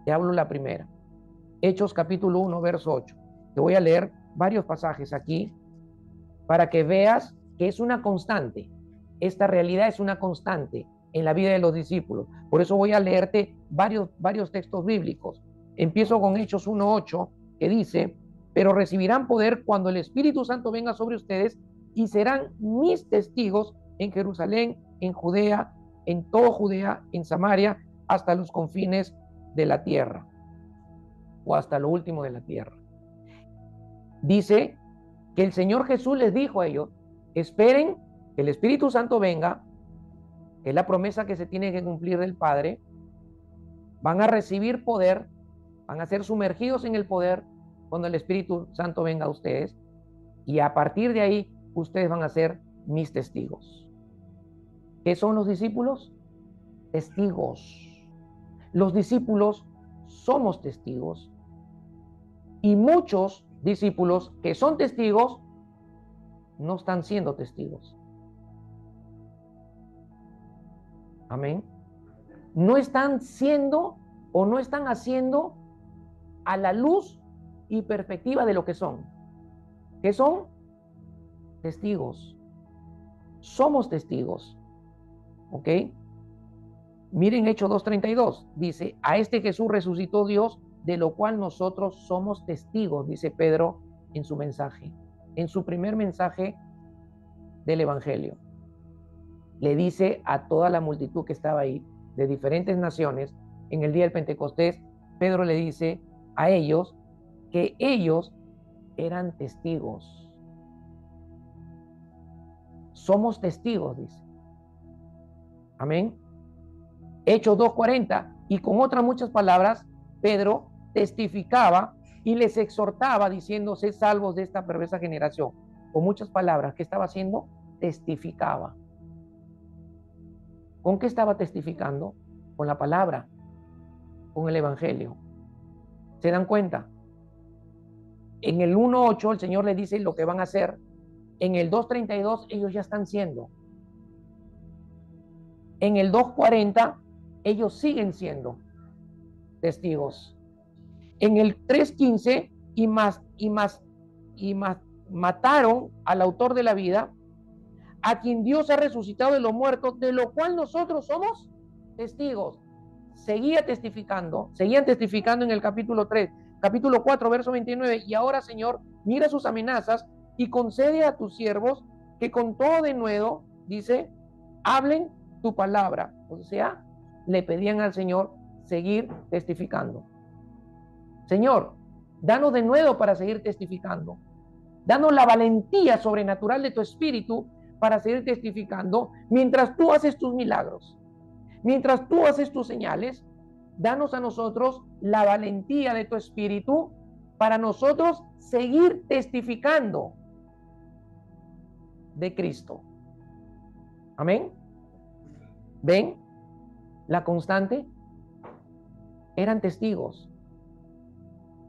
Te hablo la primera. Hechos capítulo 1, verso 8. Te voy a leer varios pasajes aquí para que veas que es una constante. Esta realidad es una constante en la vida de los discípulos. Por eso voy a leerte varios textos bíblicos. Empiezo con Hechos 1:8, que dice, pero recibirán poder cuando el Espíritu Santo venga sobre ustedes y serán mis testigos en Jerusalén, en Judea, en todo Judea, en Samaria, hasta los confines de la tierra, o hasta lo último de la tierra. Dice que el Señor Jesús les dijo a ellos, esperen que el Espíritu Santo venga, que es la promesa que se tiene que cumplir del Padre, van a recibir poder, van a ser sumergidos en el poder cuando el Espíritu Santo venga a ustedes, y a partir de ahí ustedes van a ser mis testigos. ¿Qué son los discípulos? Testigos. Los discípulos somos testigos, y muchos discípulos que son testigos no están siendo testigos. Amén. No están siendo o no están haciendo a la luz y perspectiva de lo que son. ¿Qué son? Testigos. Somos testigos. ¿Ok? Miren Hechos 2:32. Dice, a este Jesús resucitó Dios, de lo cual nosotros somos testigos, dice Pedro en su mensaje. En su primer mensaje del Evangelio. Le dice a toda la multitud que estaba ahí, de diferentes naciones, en el día del Pentecostés, Pedro le dice a ellos que ellos eran testigos. Somos testigos, dice. Amén. Hechos 2:40, y con otras muchas palabras, Pedro testificaba y les exhortaba diciendo, sed salvos de esta perversa generación. Con muchas palabras, ¿qué estaba haciendo? Testificaba. ¿Con qué estaba testificando? Con la palabra, con el Evangelio. ¿Se dan cuenta? En el 1:8 el Señor les dice lo que van a hacer. En el 2:32 ellos ya están siendo. En el 2:40 ellos siguen siendo testigos. En el 3:15 y mataron al autor de la vida, a quien Dios ha resucitado de los muertos, de lo cual nosotros somos testigos. Seguían testificando en el capítulo 3, capítulo 4, verso 29, y ahora, Señor, mira sus amenazas y concede a tus siervos que con todo denuedo, dice, hablen tu palabra. O sea, le pedían al Señor seguir testificando. Señor, danos denuedo para seguir testificando. Danos la valentía sobrenatural de tu espíritu para seguir testificando mientras tú haces tus milagros. Mientras tú haces tus señales, danos a nosotros la valentía de tu espíritu para nosotros seguir testificando de Cristo. Amén. ¿Ven? La constante. Eran testigos.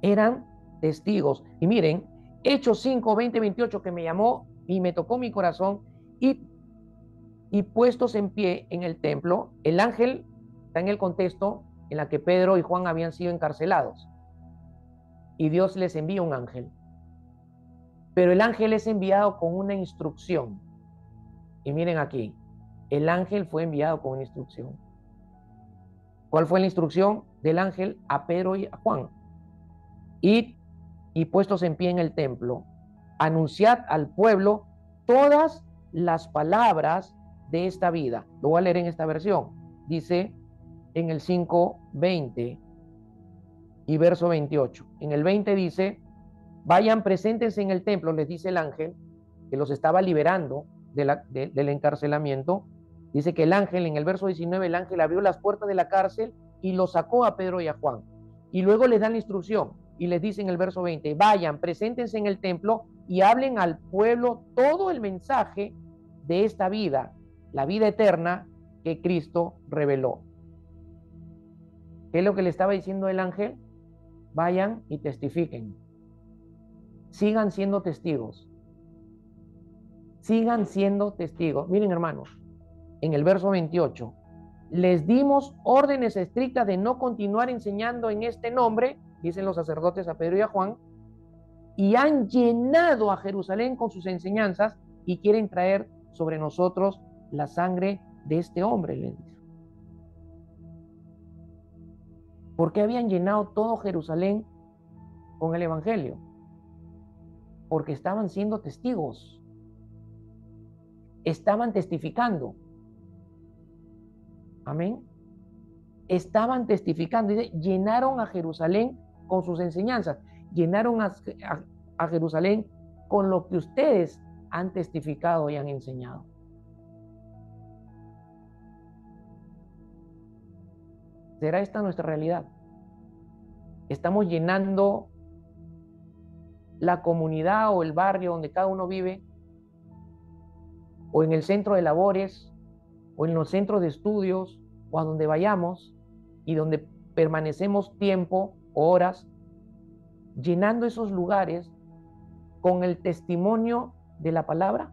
Eran testigos. Y miren, Hechos 5, 20, 28, que me llamó y me tocó mi corazón, y puestos en pie en el templo, el ángel está en el contexto en la que Pedro y Juan habían sido encarcelados. Y Dios les envía un ángel. Pero el ángel es enviado con una instrucción. Y miren aquí, el ángel fue enviado con una instrucción. ¿Cuál fue la instrucción del ángel a Pedro y a Juan? Id y puestos en pie en el templo, anunciad al pueblo todas las palabras de esta vida. Lo voy a leer en esta versión. Dice en el 5:20 y verso 28. En el 20 dice, vayan, preséntense en el templo, les dice el ángel, que los estaba liberando del encarcelamiento. Dice que el ángel, en el verso 19, el ángel abrió las puertas de la cárcel y los sacó a Pedro y a Juan. Y luego les dan la instrucción y les dice en el verso 20, vayan, preséntense en el templo y hablen al pueblo todo el mensaje de esta vida, la vida eterna que Cristo reveló. ¿Qué es lo que le estaba diciendo el ángel? Vayan y testifiquen. Sigan siendo testigos. Sigan siendo testigos. Miren, hermanos, en el verso 28, les dimos órdenes estrictas de no continuar enseñando en este nombre, dicen los sacerdotes a Pedro y a Juan, y han llenado a Jerusalén con sus enseñanzas y quieren traer sobre nosotros la sangre de este hombre, les dice. ¿Por qué habían llenado todo Jerusalén con el evangelio? Porque estaban siendo testigos. Estaban testificando. Amén. Estaban testificando. Dice, llenaron a Jerusalén con sus enseñanzas. Llenaron a Jerusalén con lo que ustedes han testificado y han enseñado. ¿Será esta nuestra realidad? ¿Estamos llenando la comunidad o el barrio donde cada uno vive, o en el centro de labores, o en los centros de estudios, o a donde vayamos y donde permanecemos tiempo, horas, llenando esos lugares con el testimonio de la palabra,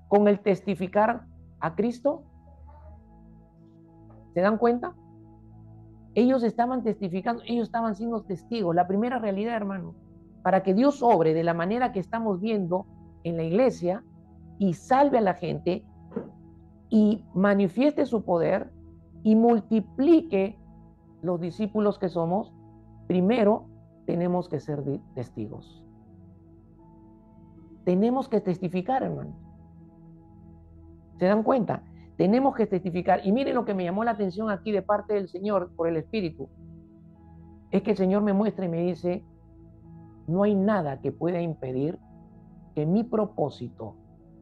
con el testificar a Cristo? ¿Se dan cuenta? Ellos estaban testificando, ellos estaban siendo testigos. La primera realidad, hermano, para que Dios obre de la manera que estamos viendo en la iglesia y salve a la gente y manifieste su poder y multiplique los discípulos que somos, primero tenemos que ser testigos. Tenemos que testificar, hermano. ¿Se dan cuenta? Tenemos que testificar. Y miren lo que me llamó la atención aquí de parte del Señor por el Espíritu. Es que el Señor me muestra y me dice, no hay nada que pueda impedir que mi propósito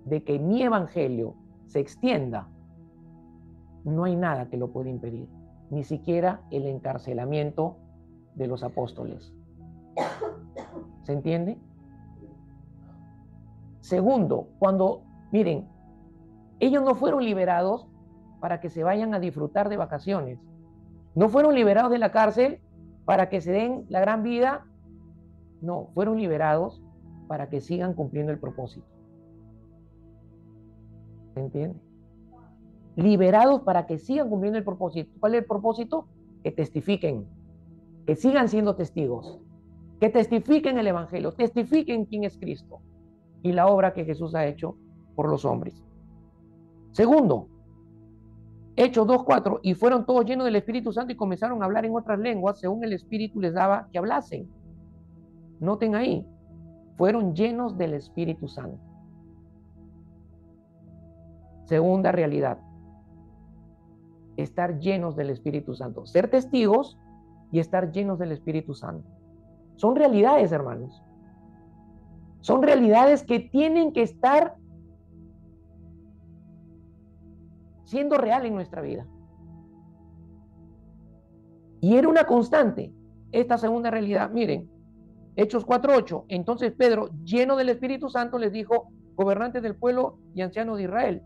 de que mi evangelio se extienda. No hay nada que lo pueda impedir. Ni siquiera el encarcelamiento de los apóstoles. ¿Se entiende? Segundo, miren, ellos no fueron liberados para que se vayan a disfrutar de vacaciones. No fueron liberados de la cárcel para que se den la gran vida. No, fueron liberados para que sigan cumpliendo el propósito. ¿Se entiende? Liberados para que sigan cumpliendo el propósito. ¿Cuál es el propósito? Que testifiquen, que sigan siendo testigos, que testifiquen el evangelio, testifiquen quién es Cristo y la obra que Jesús ha hecho por los hombres. Segundo, Hechos 2:4, y fueron todos llenos del Espíritu Santo y comenzaron a hablar en otras lenguas según el Espíritu les daba que hablasen. Noten ahí, fueron llenos del Espíritu Santo. Segunda realidad, estar llenos del Espíritu Santo. Ser testigos y estar llenos del Espíritu Santo. Son realidades, hermanos. Son realidades que tienen que estar siendo real en nuestra vida. Y era una constante esta segunda realidad. Miren, Hechos 4:8. Entonces Pedro, lleno del Espíritu Santo, les dijo: gobernantes del pueblo y ancianos de Israel.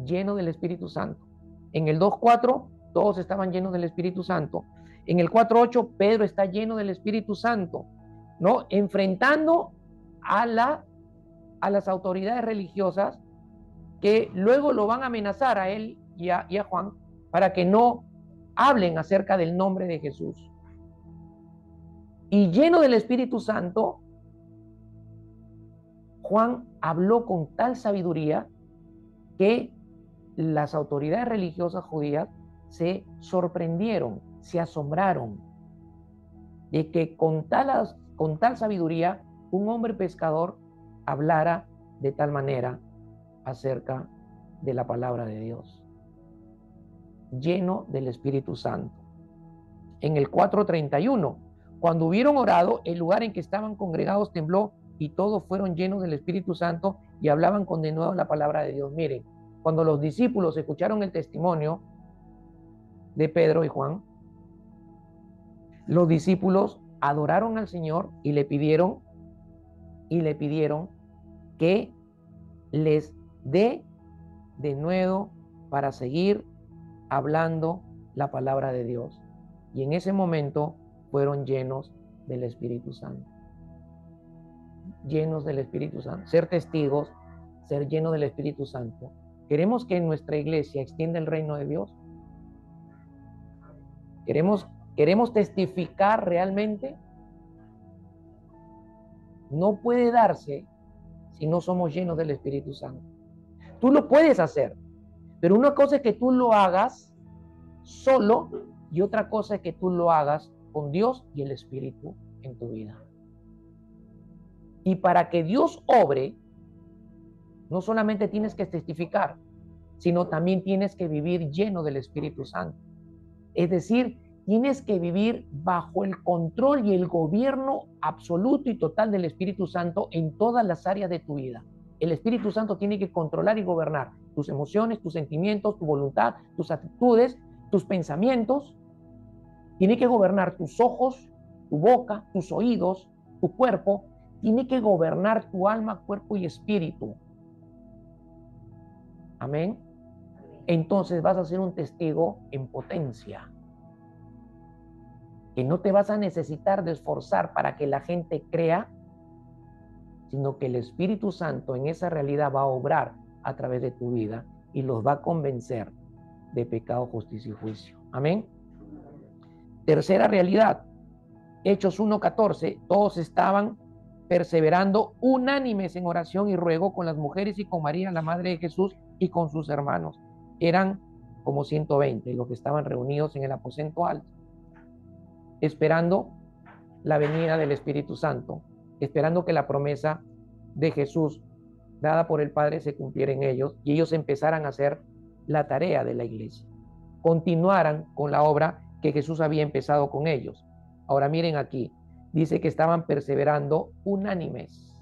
Lleno del Espíritu Santo. En el 2:4, todos estaban llenos del Espíritu Santo. En el 4:8, Pedro está lleno del Espíritu Santo, ¿no? Enfrentando a las autoridades religiosas que luego lo van a amenazar a él y a Juan para que no hablen acerca del nombre de Jesús. Y lleno del Espíritu Santo, Juan habló con tal sabiduría que las autoridades religiosas judías se sorprendieron, se asombraron de que con tal sabiduría un hombre pescador hablara de tal manera acerca de la palabra de Dios. Lleno del Espíritu Santo. En el 4:31, cuando hubieron orado, el lugar en que estaban congregados tembló y todos fueron llenos del Espíritu Santo y hablaban con denuedo la palabra de Dios. Miren, cuando los discípulos escucharon el testimonio de Pedro y Juan, los discípulos adoraron al Señor y le pidieron que les dé denuedo para seguir hablando la palabra de Dios. Y en ese momento fueron llenos del Espíritu Santo. Llenos del Espíritu Santo. Ser testigos, ser llenos del Espíritu Santo. ¿Queremos que en nuestra iglesia extienda el reino de Dios? ¿Queremos testificar realmente? No puede darse si no somos llenos del Espíritu Santo. Tú lo puedes hacer, pero una cosa es que tú lo hagas solo y otra cosa es que tú lo hagas con Dios y el Espíritu en tu vida. Y para que Dios obre, no solamente tienes que testificar, sino también tienes que vivir lleno del Espíritu Santo. Es decir, tienes que vivir bajo el control y el gobierno absoluto y total del Espíritu Santo en todas las áreas de tu vida. El Espíritu Santo tiene que controlar y gobernar tus emociones, tus sentimientos, tu voluntad, tus actitudes, tus pensamientos. Tiene que gobernar tus ojos, tu boca, tus oídos, tu cuerpo. Tiene que gobernar tu alma, cuerpo y espíritu. Amén. Entonces vas a ser un testigo en potencia. Que no te vas a necesitar de esforzar para que la gente crea, sino que el Espíritu Santo en esa realidad va a obrar a través de tu vida y los va a convencer de pecado, justicia y juicio. Amén. Tercera realidad, Hechos 1:14, todos estaban perseverando unánimes en oración y ruego con las mujeres y con María, la madre de Jesús, y con sus hermanos. Eran como 120 los que estaban reunidos en el aposento alto, esperando la venida del Espíritu Santo, esperando que la promesa de Jesús dada por el Padre se cumpliera en ellos y ellos empezaran a hacer la tarea de la iglesia, continuaran con la obra que Jesús había empezado con ellos. Ahora miren aquí, dice que estaban perseverando unánimes.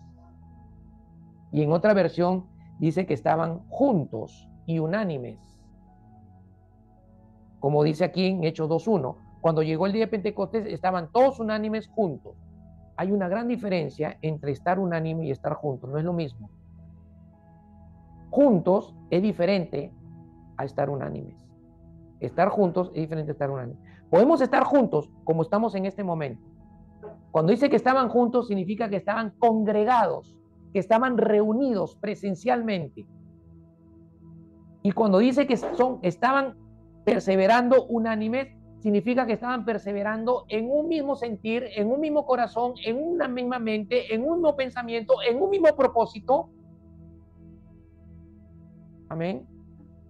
Y en otra versión dice que estaban juntos y unánimes. Como dice aquí en Hechos 2:1, cuando llegó el día de Pentecostés estaban todos unánimes juntos. Hay una gran diferencia entre estar unánime y estar juntos, no es lo mismo. Juntos es diferente a estar unánimes. Estar juntos es diferente a estar unánimes. Podemos estar juntos como estamos en este momento. Cuando dice que estaban juntos, significa que estaban congregados, que estaban reunidos presencialmente. Y cuando dice que estaban perseverando unánimes, significa que estaban perseverando en un mismo sentir, en un mismo corazón, en una misma mente, en un mismo pensamiento, en un mismo propósito. Amén.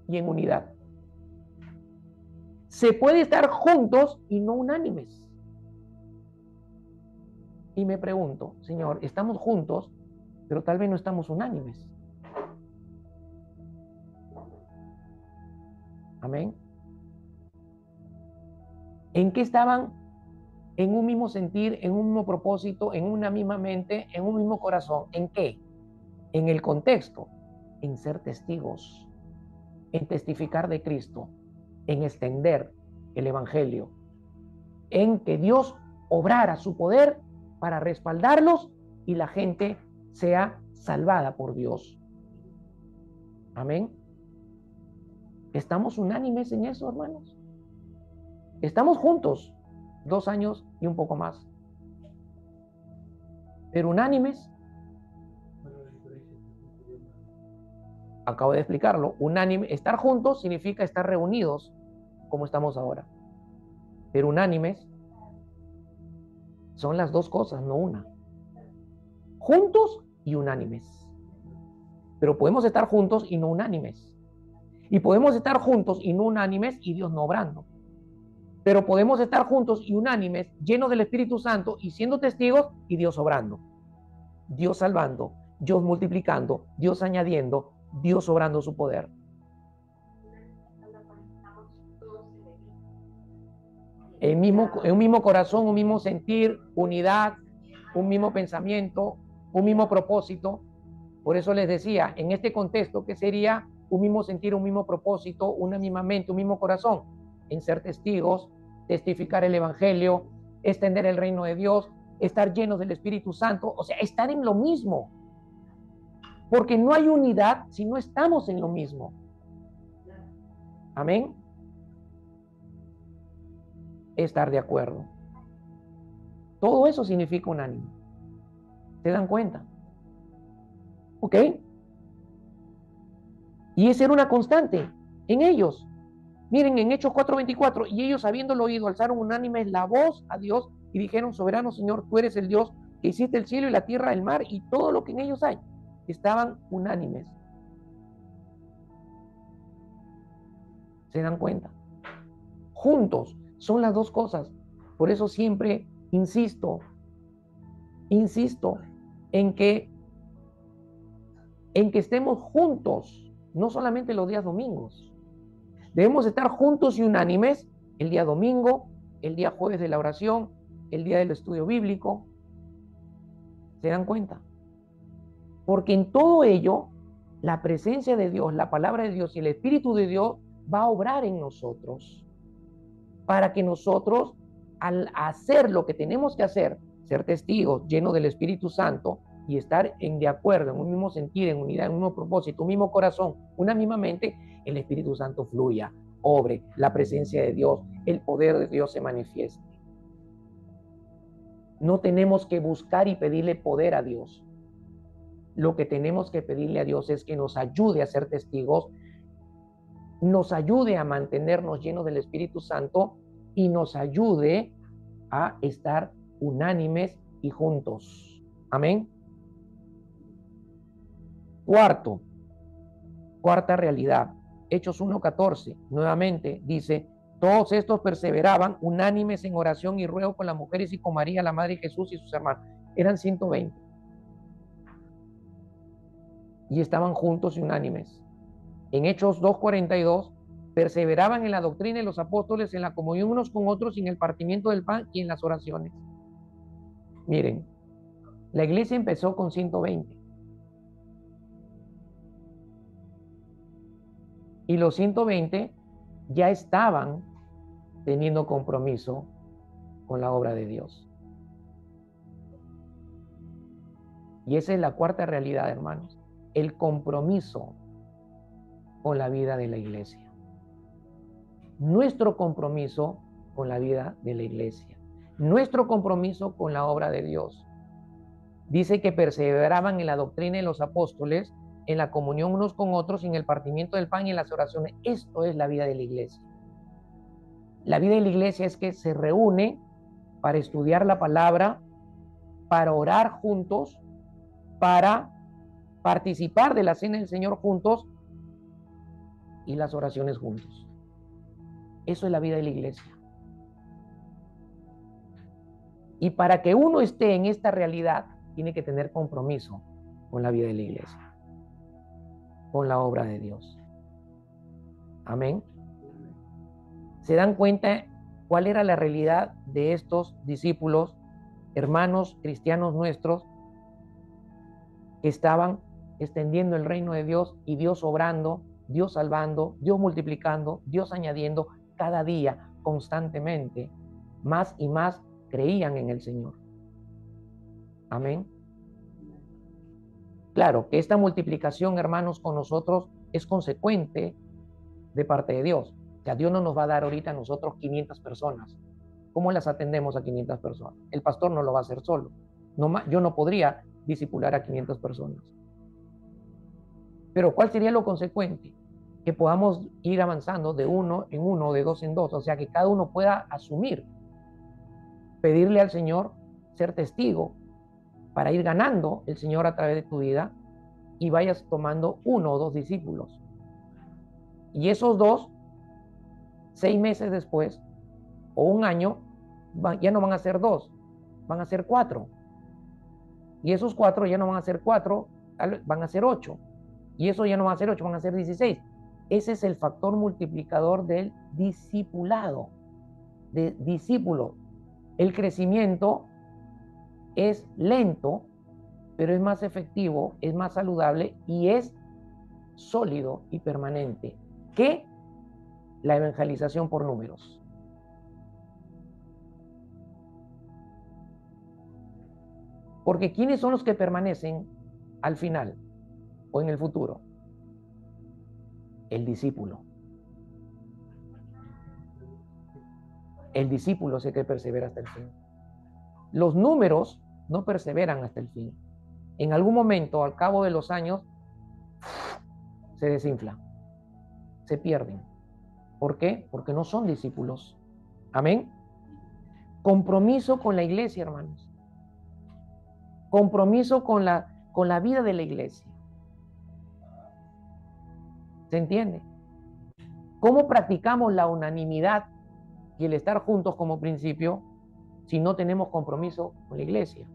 Y en unidad. Se puede estar juntos y no unánimes. Y me pregunto, Señor, estamos juntos, pero tal vez no estamos unánimes. Amén. ¿En qué estaban? En un mismo sentir, en un mismo propósito, en una misma mente, en un mismo corazón. ¿En qué? En el contexto, en ser testigos, en testificar de Cristo, en extender el evangelio, en que Dios obrara su poder para respaldarlos y la gente sea salvada por Dios. Amén. ¿Estamos unánimes en eso, hermanos? Estamos juntos 2 años y un poco más. Pero unánimes, acabo de explicarlo, unánime, estar juntos significa estar reunidos como estamos ahora. Pero unánimes son las dos cosas, no una. Juntos y unánimes. Pero podemos estar juntos y no unánimes. Y podemos estar juntos y no unánimes y Dios no obrando. Pero podemos estar juntos y unánimes, llenos del Espíritu Santo y siendo testigos y Dios obrando. Dios salvando, Dios multiplicando, Dios añadiendo, Dios obrando su poder. Un mismo corazón, un mismo sentir, unidad, un mismo pensamiento, un mismo propósito. Por eso les decía, en este contexto, ¿qué sería un mismo sentir, un mismo propósito, una misma mente, un mismo corazón? En ser testigos, testificar el evangelio, extender el reino de Dios, estar llenos del Espíritu Santo, o sea, estar en lo mismo. Porque no hay unidad si no estamos en lo mismo. Amén. Estar de acuerdo. Todo eso significa unánime. ¿Se dan cuenta? ¿Ok? Y esa era una constante en ellos. Miren, en Hechos 4:24, y ellos habiéndolo oído, alzaron unánimes la voz a Dios y dijeron, soberano Señor, tú eres el Dios que hiciste el cielo y la tierra, el mar y todo lo que en ellos hay. Estaban unánimes. ¿Se dan cuenta? Juntos, son las dos cosas. Por eso siempre insisto en que estemos juntos, no solamente los días domingos. Debemos estar juntos y unánimes el día domingo, el día jueves de la oración, el día del estudio bíblico. ¿Se dan cuenta? Porque en todo ello, la presencia de Dios, la palabra de Dios y el Espíritu de Dios va a obrar en nosotros. Para que nosotros, al hacer lo que tenemos que hacer, ser testigos llenos del Espíritu Santo y estar de acuerdo, en un mismo sentir, en unidad, en un mismo propósito, un mismo corazón, una misma mente, el Espíritu Santo fluya, obre, la presencia de Dios, el poder de Dios se manifieste. No tenemos que buscar y pedirle poder a Dios. Lo que tenemos que pedirle a Dios es que nos ayude a ser testigos, nos ayude a mantenernos llenos del Espíritu Santo y nos ayude a estar unánimes y juntos. Amén. Cuarta realidad. Hechos 1:14. Nuevamente dice, todos estos perseveraban unánimes en oración y ruego con las mujeres y con María, la Madre de Jesús y sus hermanos. Eran 120. Y estaban juntos y unánimes. En Hechos 2:42, perseveraban en la doctrina de los apóstoles, en la comunión unos con otros, y en el partimiento del pan y en las oraciones. Miren, la iglesia empezó con 120. Y los 120 ya estaban teniendo compromiso con la obra de Dios. Y esa es la cuarta realidad, hermanos. El compromiso con la vida de la iglesia. Nuestro compromiso con la vida de la iglesia. Nuestro compromiso con la obra de Dios. Dice que perseveraban en la doctrina de los apóstoles, en la comunión unos con otros, en el partimiento del pan y en las oraciones. Esto es la vida de la iglesia. La vida de la iglesia es que se reúne para estudiar la palabra, para orar juntos, para participar de la cena del Señor juntos y las oraciones juntos. Eso es la vida de la iglesia. Y para que uno esté en esta realidad, tiene que tener compromiso con la vida de la iglesia, con la obra de Dios. Amén. ¿Se dan cuenta cuál era la realidad de estos discípulos, hermanos cristianos nuestros, que estaban extendiendo el reino de Dios y Dios obrando, Dios salvando, Dios multiplicando, Dios añadiendo cada día, constantemente, más y más creían en el Señor? Amén. Claro que esta multiplicación, hermanos, con nosotros es consecuente de parte de Dios. O sea, Dios no nos va a dar ahorita a nosotros 500 personas. ¿Cómo las atendemos a 500 personas? El pastor no lo va a hacer solo. Yo no podría discipular a 500 personas. Pero ¿cuál sería lo consecuente? Que podamos ir avanzando de uno en uno, de dos en dos. O sea, que cada uno pueda asumir, pedirle al Señor ser testigo para ir ganando el Señor a través de tu vida y vayas tomando uno o dos discípulos. Y esos dos, 6 meses después o un año, ya no van a ser 2, van a ser 4. Y esos 4 ya no van a ser 4, van a ser 8. Y eso ya no van a ser 8, van a ser 16. Ese es el factor multiplicador del discipulado, de discípulo. El crecimiento es lento, pero es más efectivo, es más saludable y es sólido y permanente que la evangelización por números. Porque ¿quiénes son los que permanecen al final o en el futuro? El discípulo. El discípulo es el que persevera hasta el fin. Los números no perseveran hasta el fin. En algún momento, al cabo de los años, se desinflan, se pierden. ¿Por qué? Porque no son discípulos. Amén. Compromiso con la iglesia, hermanos. Compromiso con la vida de la iglesia. ¿Se entiende? ¿Cómo practicamos la unanimidad y el estar juntos como principio si no tenemos compromiso con la iglesia?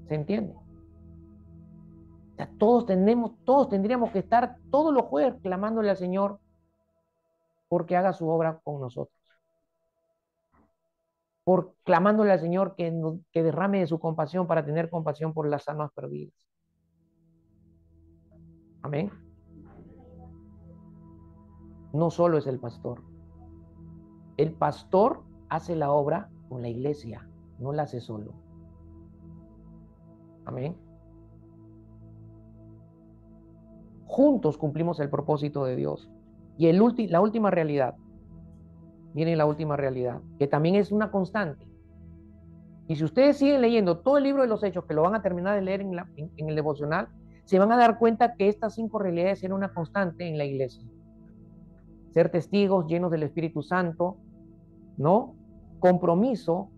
¿Se entiende? O sea, todos tendríamos que estar todos los jueves clamándole al Señor porque haga su obra con nosotros. Clamándole al Señor que derrame de su compasión para tener compasión por las almas perdidas. Amén. No solo es el pastor. El pastor hace la obra con la iglesia, no la hace solo. Amén. Juntos cumplimos el propósito de Dios. Y la última realidad, miren la última realidad, que también es una constante. Y si ustedes siguen leyendo todo el libro de los Hechos, que lo van a terminar de leer en el devocional, se van a dar cuenta que estas 5 realidades eran una constante en la iglesia. Ser testigos llenos del Espíritu Santo, ¿no? Compromiso,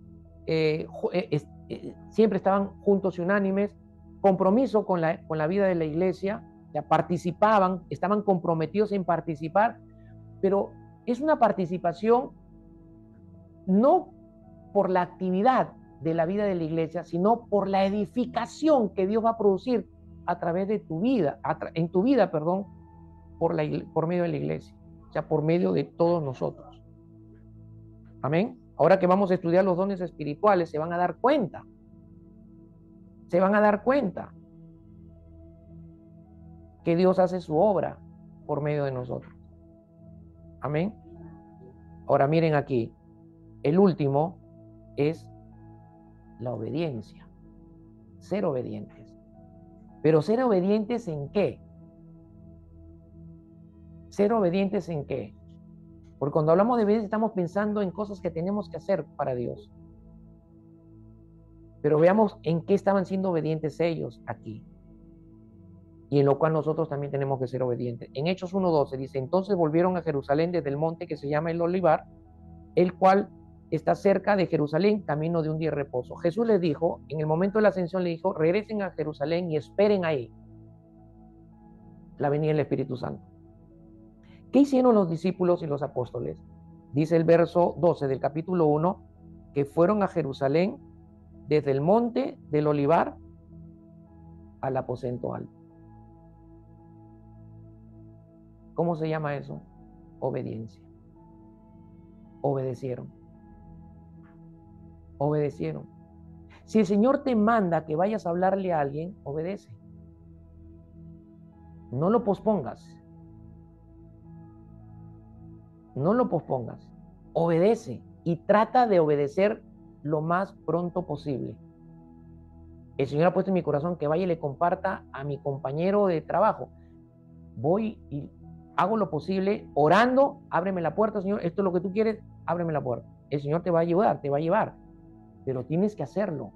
siempre estaban juntos y unánimes, compromiso con la vida de la iglesia, ya participaban, estaban comprometidos en participar, pero es una participación no por la actividad de la vida de la iglesia, sino por la edificación que Dios va a producir a través de tu vida, en tu vida, perdón, por medio de la iglesia, o sea, por medio de todos nosotros. Amén. Ahora que vamos a estudiar los dones espirituales, se van a dar cuenta que Dios hace su obra por medio de nosotros. Amén. Ahora miren aquí, el último es la obediencia. Ser obedientes. Pero ser obedientes ¿en qué? Ser obedientes ¿en qué? Porque cuando hablamos de obediencia estamos pensando en cosas que tenemos que hacer para Dios. Pero veamos en qué estaban siendo obedientes ellos aquí. Y en lo cual nosotros también tenemos que ser obedientes. En Hechos 1:12 dice, entonces volvieron a Jerusalén desde el monte que se llama el Olivar, el cual está cerca de Jerusalén, camino de un día de reposo. Jesús les dijo, en el momento de la ascensión le dijo, regresen a Jerusalén y esperen ahí la venida del Espíritu Santo. ¿Qué hicieron los discípulos y los apóstoles? Dice el verso 12 del capítulo 1, que fueron a Jerusalén desde el monte del Olivar al aposento alto. ¿Cómo se llama eso? Obediencia. Obedecieron. Obedecieron. Si el Señor te manda que vayas a hablarle a alguien, obedece. No lo pospongas. No lo pospongas. Obedece y trata de obedecer lo más pronto posible. El Señor ha puesto en mi corazón que vaya y le comparta a mi compañero de trabajo. Voy y hago lo posible orando, ábreme la puerta, Señor, esto es lo que tú quieres, ábreme la puerta. El Señor te va a ayudar, te va a llevar, pero tienes que hacerlo.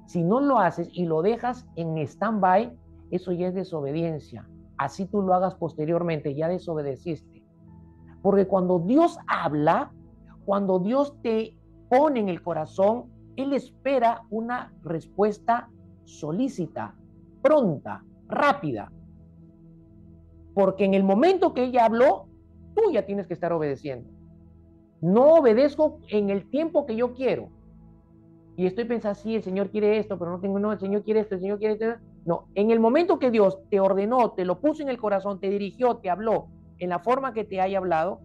Si no lo haces y lo dejas en stand-by, eso ya es desobediencia. Así tú lo hagas posteriormente, ya desobedeciste. Porque cuando Dios habla, cuando Dios te pone en el corazón, Él espera una respuesta solícita, pronta, rápida. Porque en el momento que ella habló, tú ya tienes que estar obedeciendo. No obedezco en el tiempo que yo quiero. Y estoy pensando, sí, el Señor quiere esto, pero no, el Señor quiere esto, el Señor quiere esto. No, en el momento que Dios te ordenó, te lo puso en el corazón, te dirigió, te habló, en la forma que te haya hablado,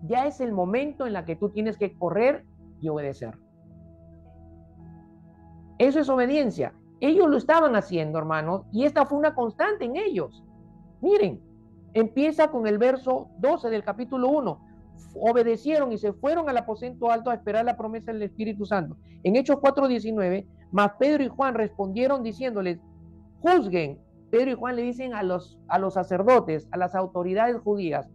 ya es el momento en la que tú tienes que correr y obedecer. Eso es obediencia. Ellos lo estaban haciendo, hermanos, y esta fue una constante en ellos. Miren, empieza con el verso 12 del capítulo 1. Obedecieron y se fueron al aposento alto a esperar la promesa del Espíritu Santo. En Hechos 4:19, mas Pedro y Juan respondieron diciéndoles, juzguen. Pedro y Juan le dicen a los sacerdotes, a las autoridades judías,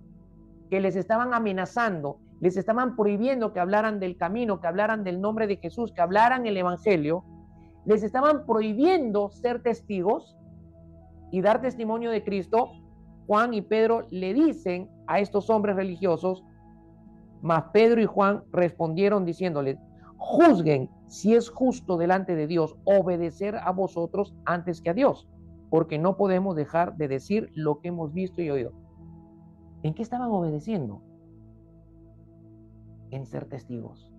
que les estaban amenazando, les estaban prohibiendo que hablaran del camino, que hablaran del nombre de Jesús, que hablaran el evangelio, les estaban prohibiendo ser testigos y dar testimonio de Cristo. Juan y Pedro le dicen a estos hombres religiosos, mas Pedro y Juan respondieron diciéndoles, juzguen si es justo delante de Dios obedecer a vosotros antes que a Dios, porque no podemos dejar de decir lo que hemos visto y oído. ¿En qué estaban obedeciendo? En ser testigos.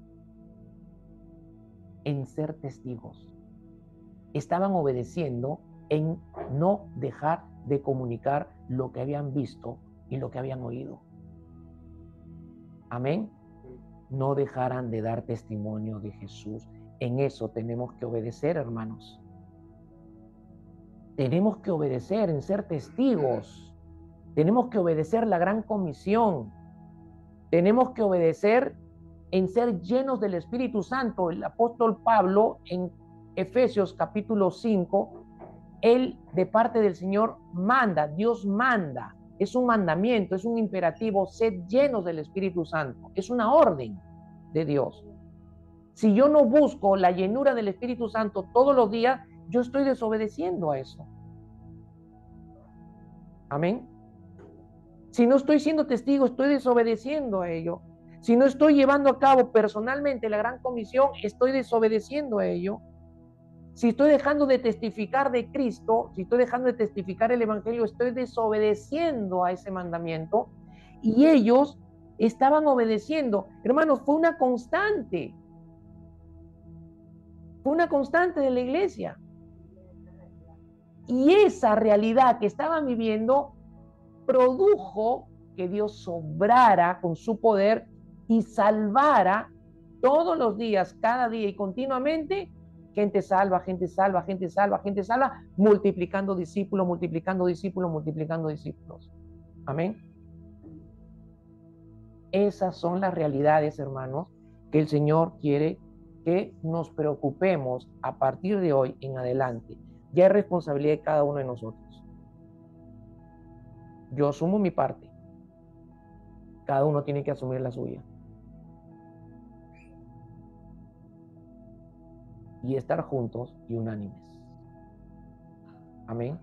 En ser testigos. Estaban obedeciendo en no dejar de comunicar lo que habían visto y lo que habían oído. Amén. No dejarán de dar testimonio de Jesús. En eso tenemos que obedecer, hermanos. Tenemos que obedecer en ser testigos. Tenemos que obedecer la gran comisión. Tenemos que obedecer en ser llenos del Espíritu Santo. El apóstol Pablo en Efesios capítulo 5, él de parte del Señor manda, Dios manda. Es un mandamiento, es un imperativo, sed llenos del Espíritu Santo. Es una orden de Dios. Si yo no busco la llenura del Espíritu Santo todos los días, yo estoy desobedeciendo a eso. Amén. Si no estoy siendo testigo, estoy desobedeciendo a ello. Si no estoy llevando a cabo personalmente la gran comisión, estoy desobedeciendo a ello. Si estoy dejando de testificar de Cristo, si estoy dejando de testificar el Evangelio, estoy desobedeciendo a ese mandamiento. Y ellos estaban obedeciendo. Hermanos, fue una constante. Fue una constante de la iglesia. Y esa realidad que estaban viviendo produjo que Dios sobrara con su poder y salvara todos los días, cada día y continuamente, gente salva, gente salva, gente salva, gente salva, multiplicando discípulos, multiplicando discípulos, multiplicando discípulos. Amén. Esas son las realidades, hermanos, que el Señor quiere que nos preocupemos a partir de hoy en adelante. Ya es responsabilidad de cada uno de nosotros. Yo asumo mi parte. Cada uno tiene que asumir la suya. Y estar juntos y unánimes. Amén.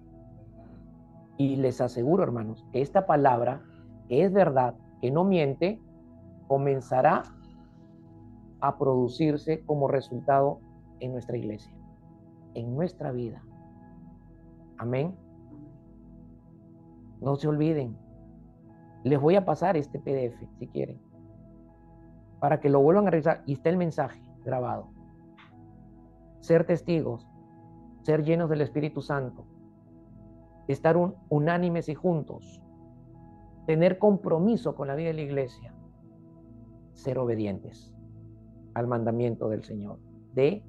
Y les aseguro, hermanos, que esta palabra, que es verdad, que no miente, comenzará a producirse como resultado en nuestra iglesia, en nuestra vida. Amén. No se olviden. Les voy a pasar este PDF, si quieren, para que lo vuelvan a revisar. Y está el mensaje. grabado. Ser testigos, ser llenos del Espíritu Santo, estar unánimes y juntos, tener compromiso con la vida de la iglesia, ser obedientes al mandamiento del Señor, de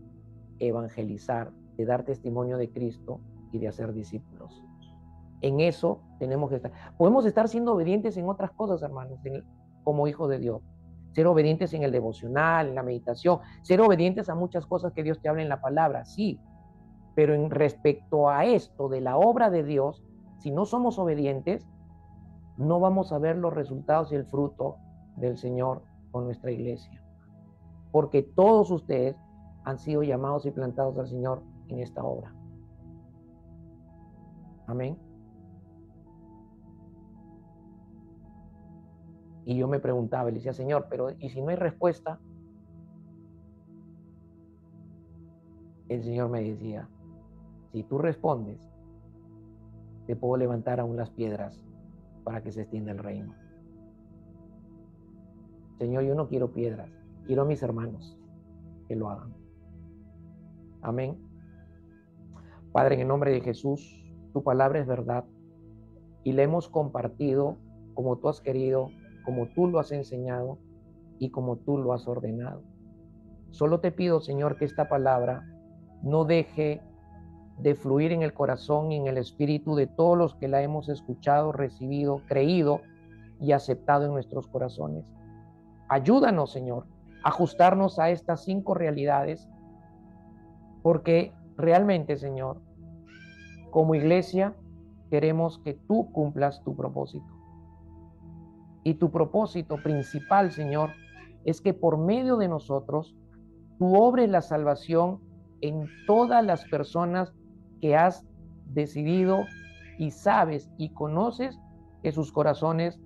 evangelizar, de dar testimonio de Cristo y de hacer discípulos. En eso tenemos que estar. Podemos estar siendo obedientes en otras cosas, hermanos, como hijos de Dios. Ser obedientes en el devocional, en la meditación, ser obedientes a muchas cosas que Dios te habla en la palabra, sí. Pero en respecto a esto de la obra de Dios, si no somos obedientes, no vamos a ver los resultados y el fruto del Señor con nuestra iglesia. Porque todos ustedes han sido llamados y plantados al Señor en esta obra. Amén. Y yo me preguntaba, le decía, Señor, pero ¿y si no hay respuesta? El Señor me decía, si tú respondes, te puedo levantar aún las piedras para que se extienda el reino. Señor, yo no quiero piedras, quiero a mis hermanos que lo hagan. Amén. Padre, en el nombre de Jesús, tu palabra es verdad y la hemos compartido como tú has querido, como tú lo has enseñado y como tú lo has ordenado. Solo te pido, Señor, que esta palabra no deje de fluir en el corazón y en el espíritu de todos los que la hemos escuchado, recibido, creído y aceptado en nuestros corazones. Ayúdanos, Señor, a ajustarnos a estas 5 realidades, porque realmente, Señor, como iglesia, queremos que tú cumplas tu propósito. Y tu propósito principal, Señor, es que por medio de nosotros, tú obres la salvación en todas las personas que has decidido y sabes y conoces que sus corazones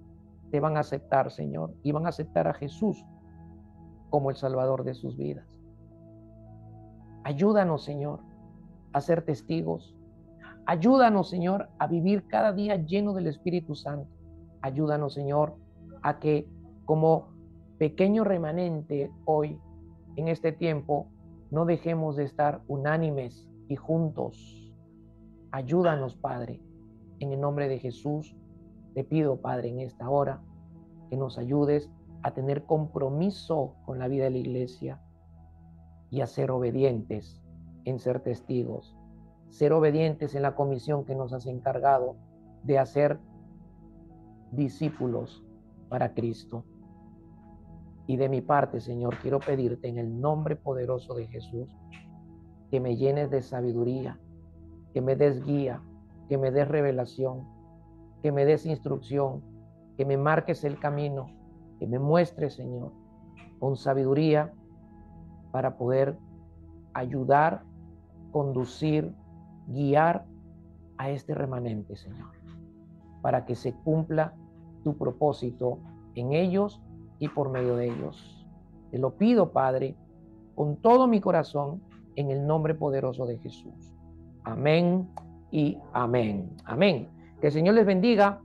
te van a aceptar, Señor, y van a aceptar a Jesús como el Salvador de sus vidas. Ayúdanos, Señor, a ser testigos. Ayúdanos, Señor, a vivir cada día lleno del Espíritu Santo. Ayúdanos, Señor, a que como pequeño remanente hoy, en este tiempo, no dejemos de estar unánimes y juntos. Ayúdanos, Padre, en el nombre de Jesús. Te pido, Padre, en esta hora, que nos ayudes a tener compromiso con la vida de la iglesia y a ser obedientes en ser testigos, ser obedientes en la comisión que nos has encargado de hacer discípulos para Cristo. Y de mi parte, Señor, quiero pedirte en el nombre poderoso de Jesús que me llenes de sabiduría, que me des guía, que me des revelación, que me des instrucción, que me marques el camino, que me muestres, Señor, con sabiduría para poder ayudar, conducir, guiar a este remanente, Señor, para que se cumpla tu propósito en ellos y por medio de ellos. Te lo pido, Padre, con todo mi corazón, en el nombre poderoso de Jesús. Amén y amén. Amén. Que el Señor les bendiga.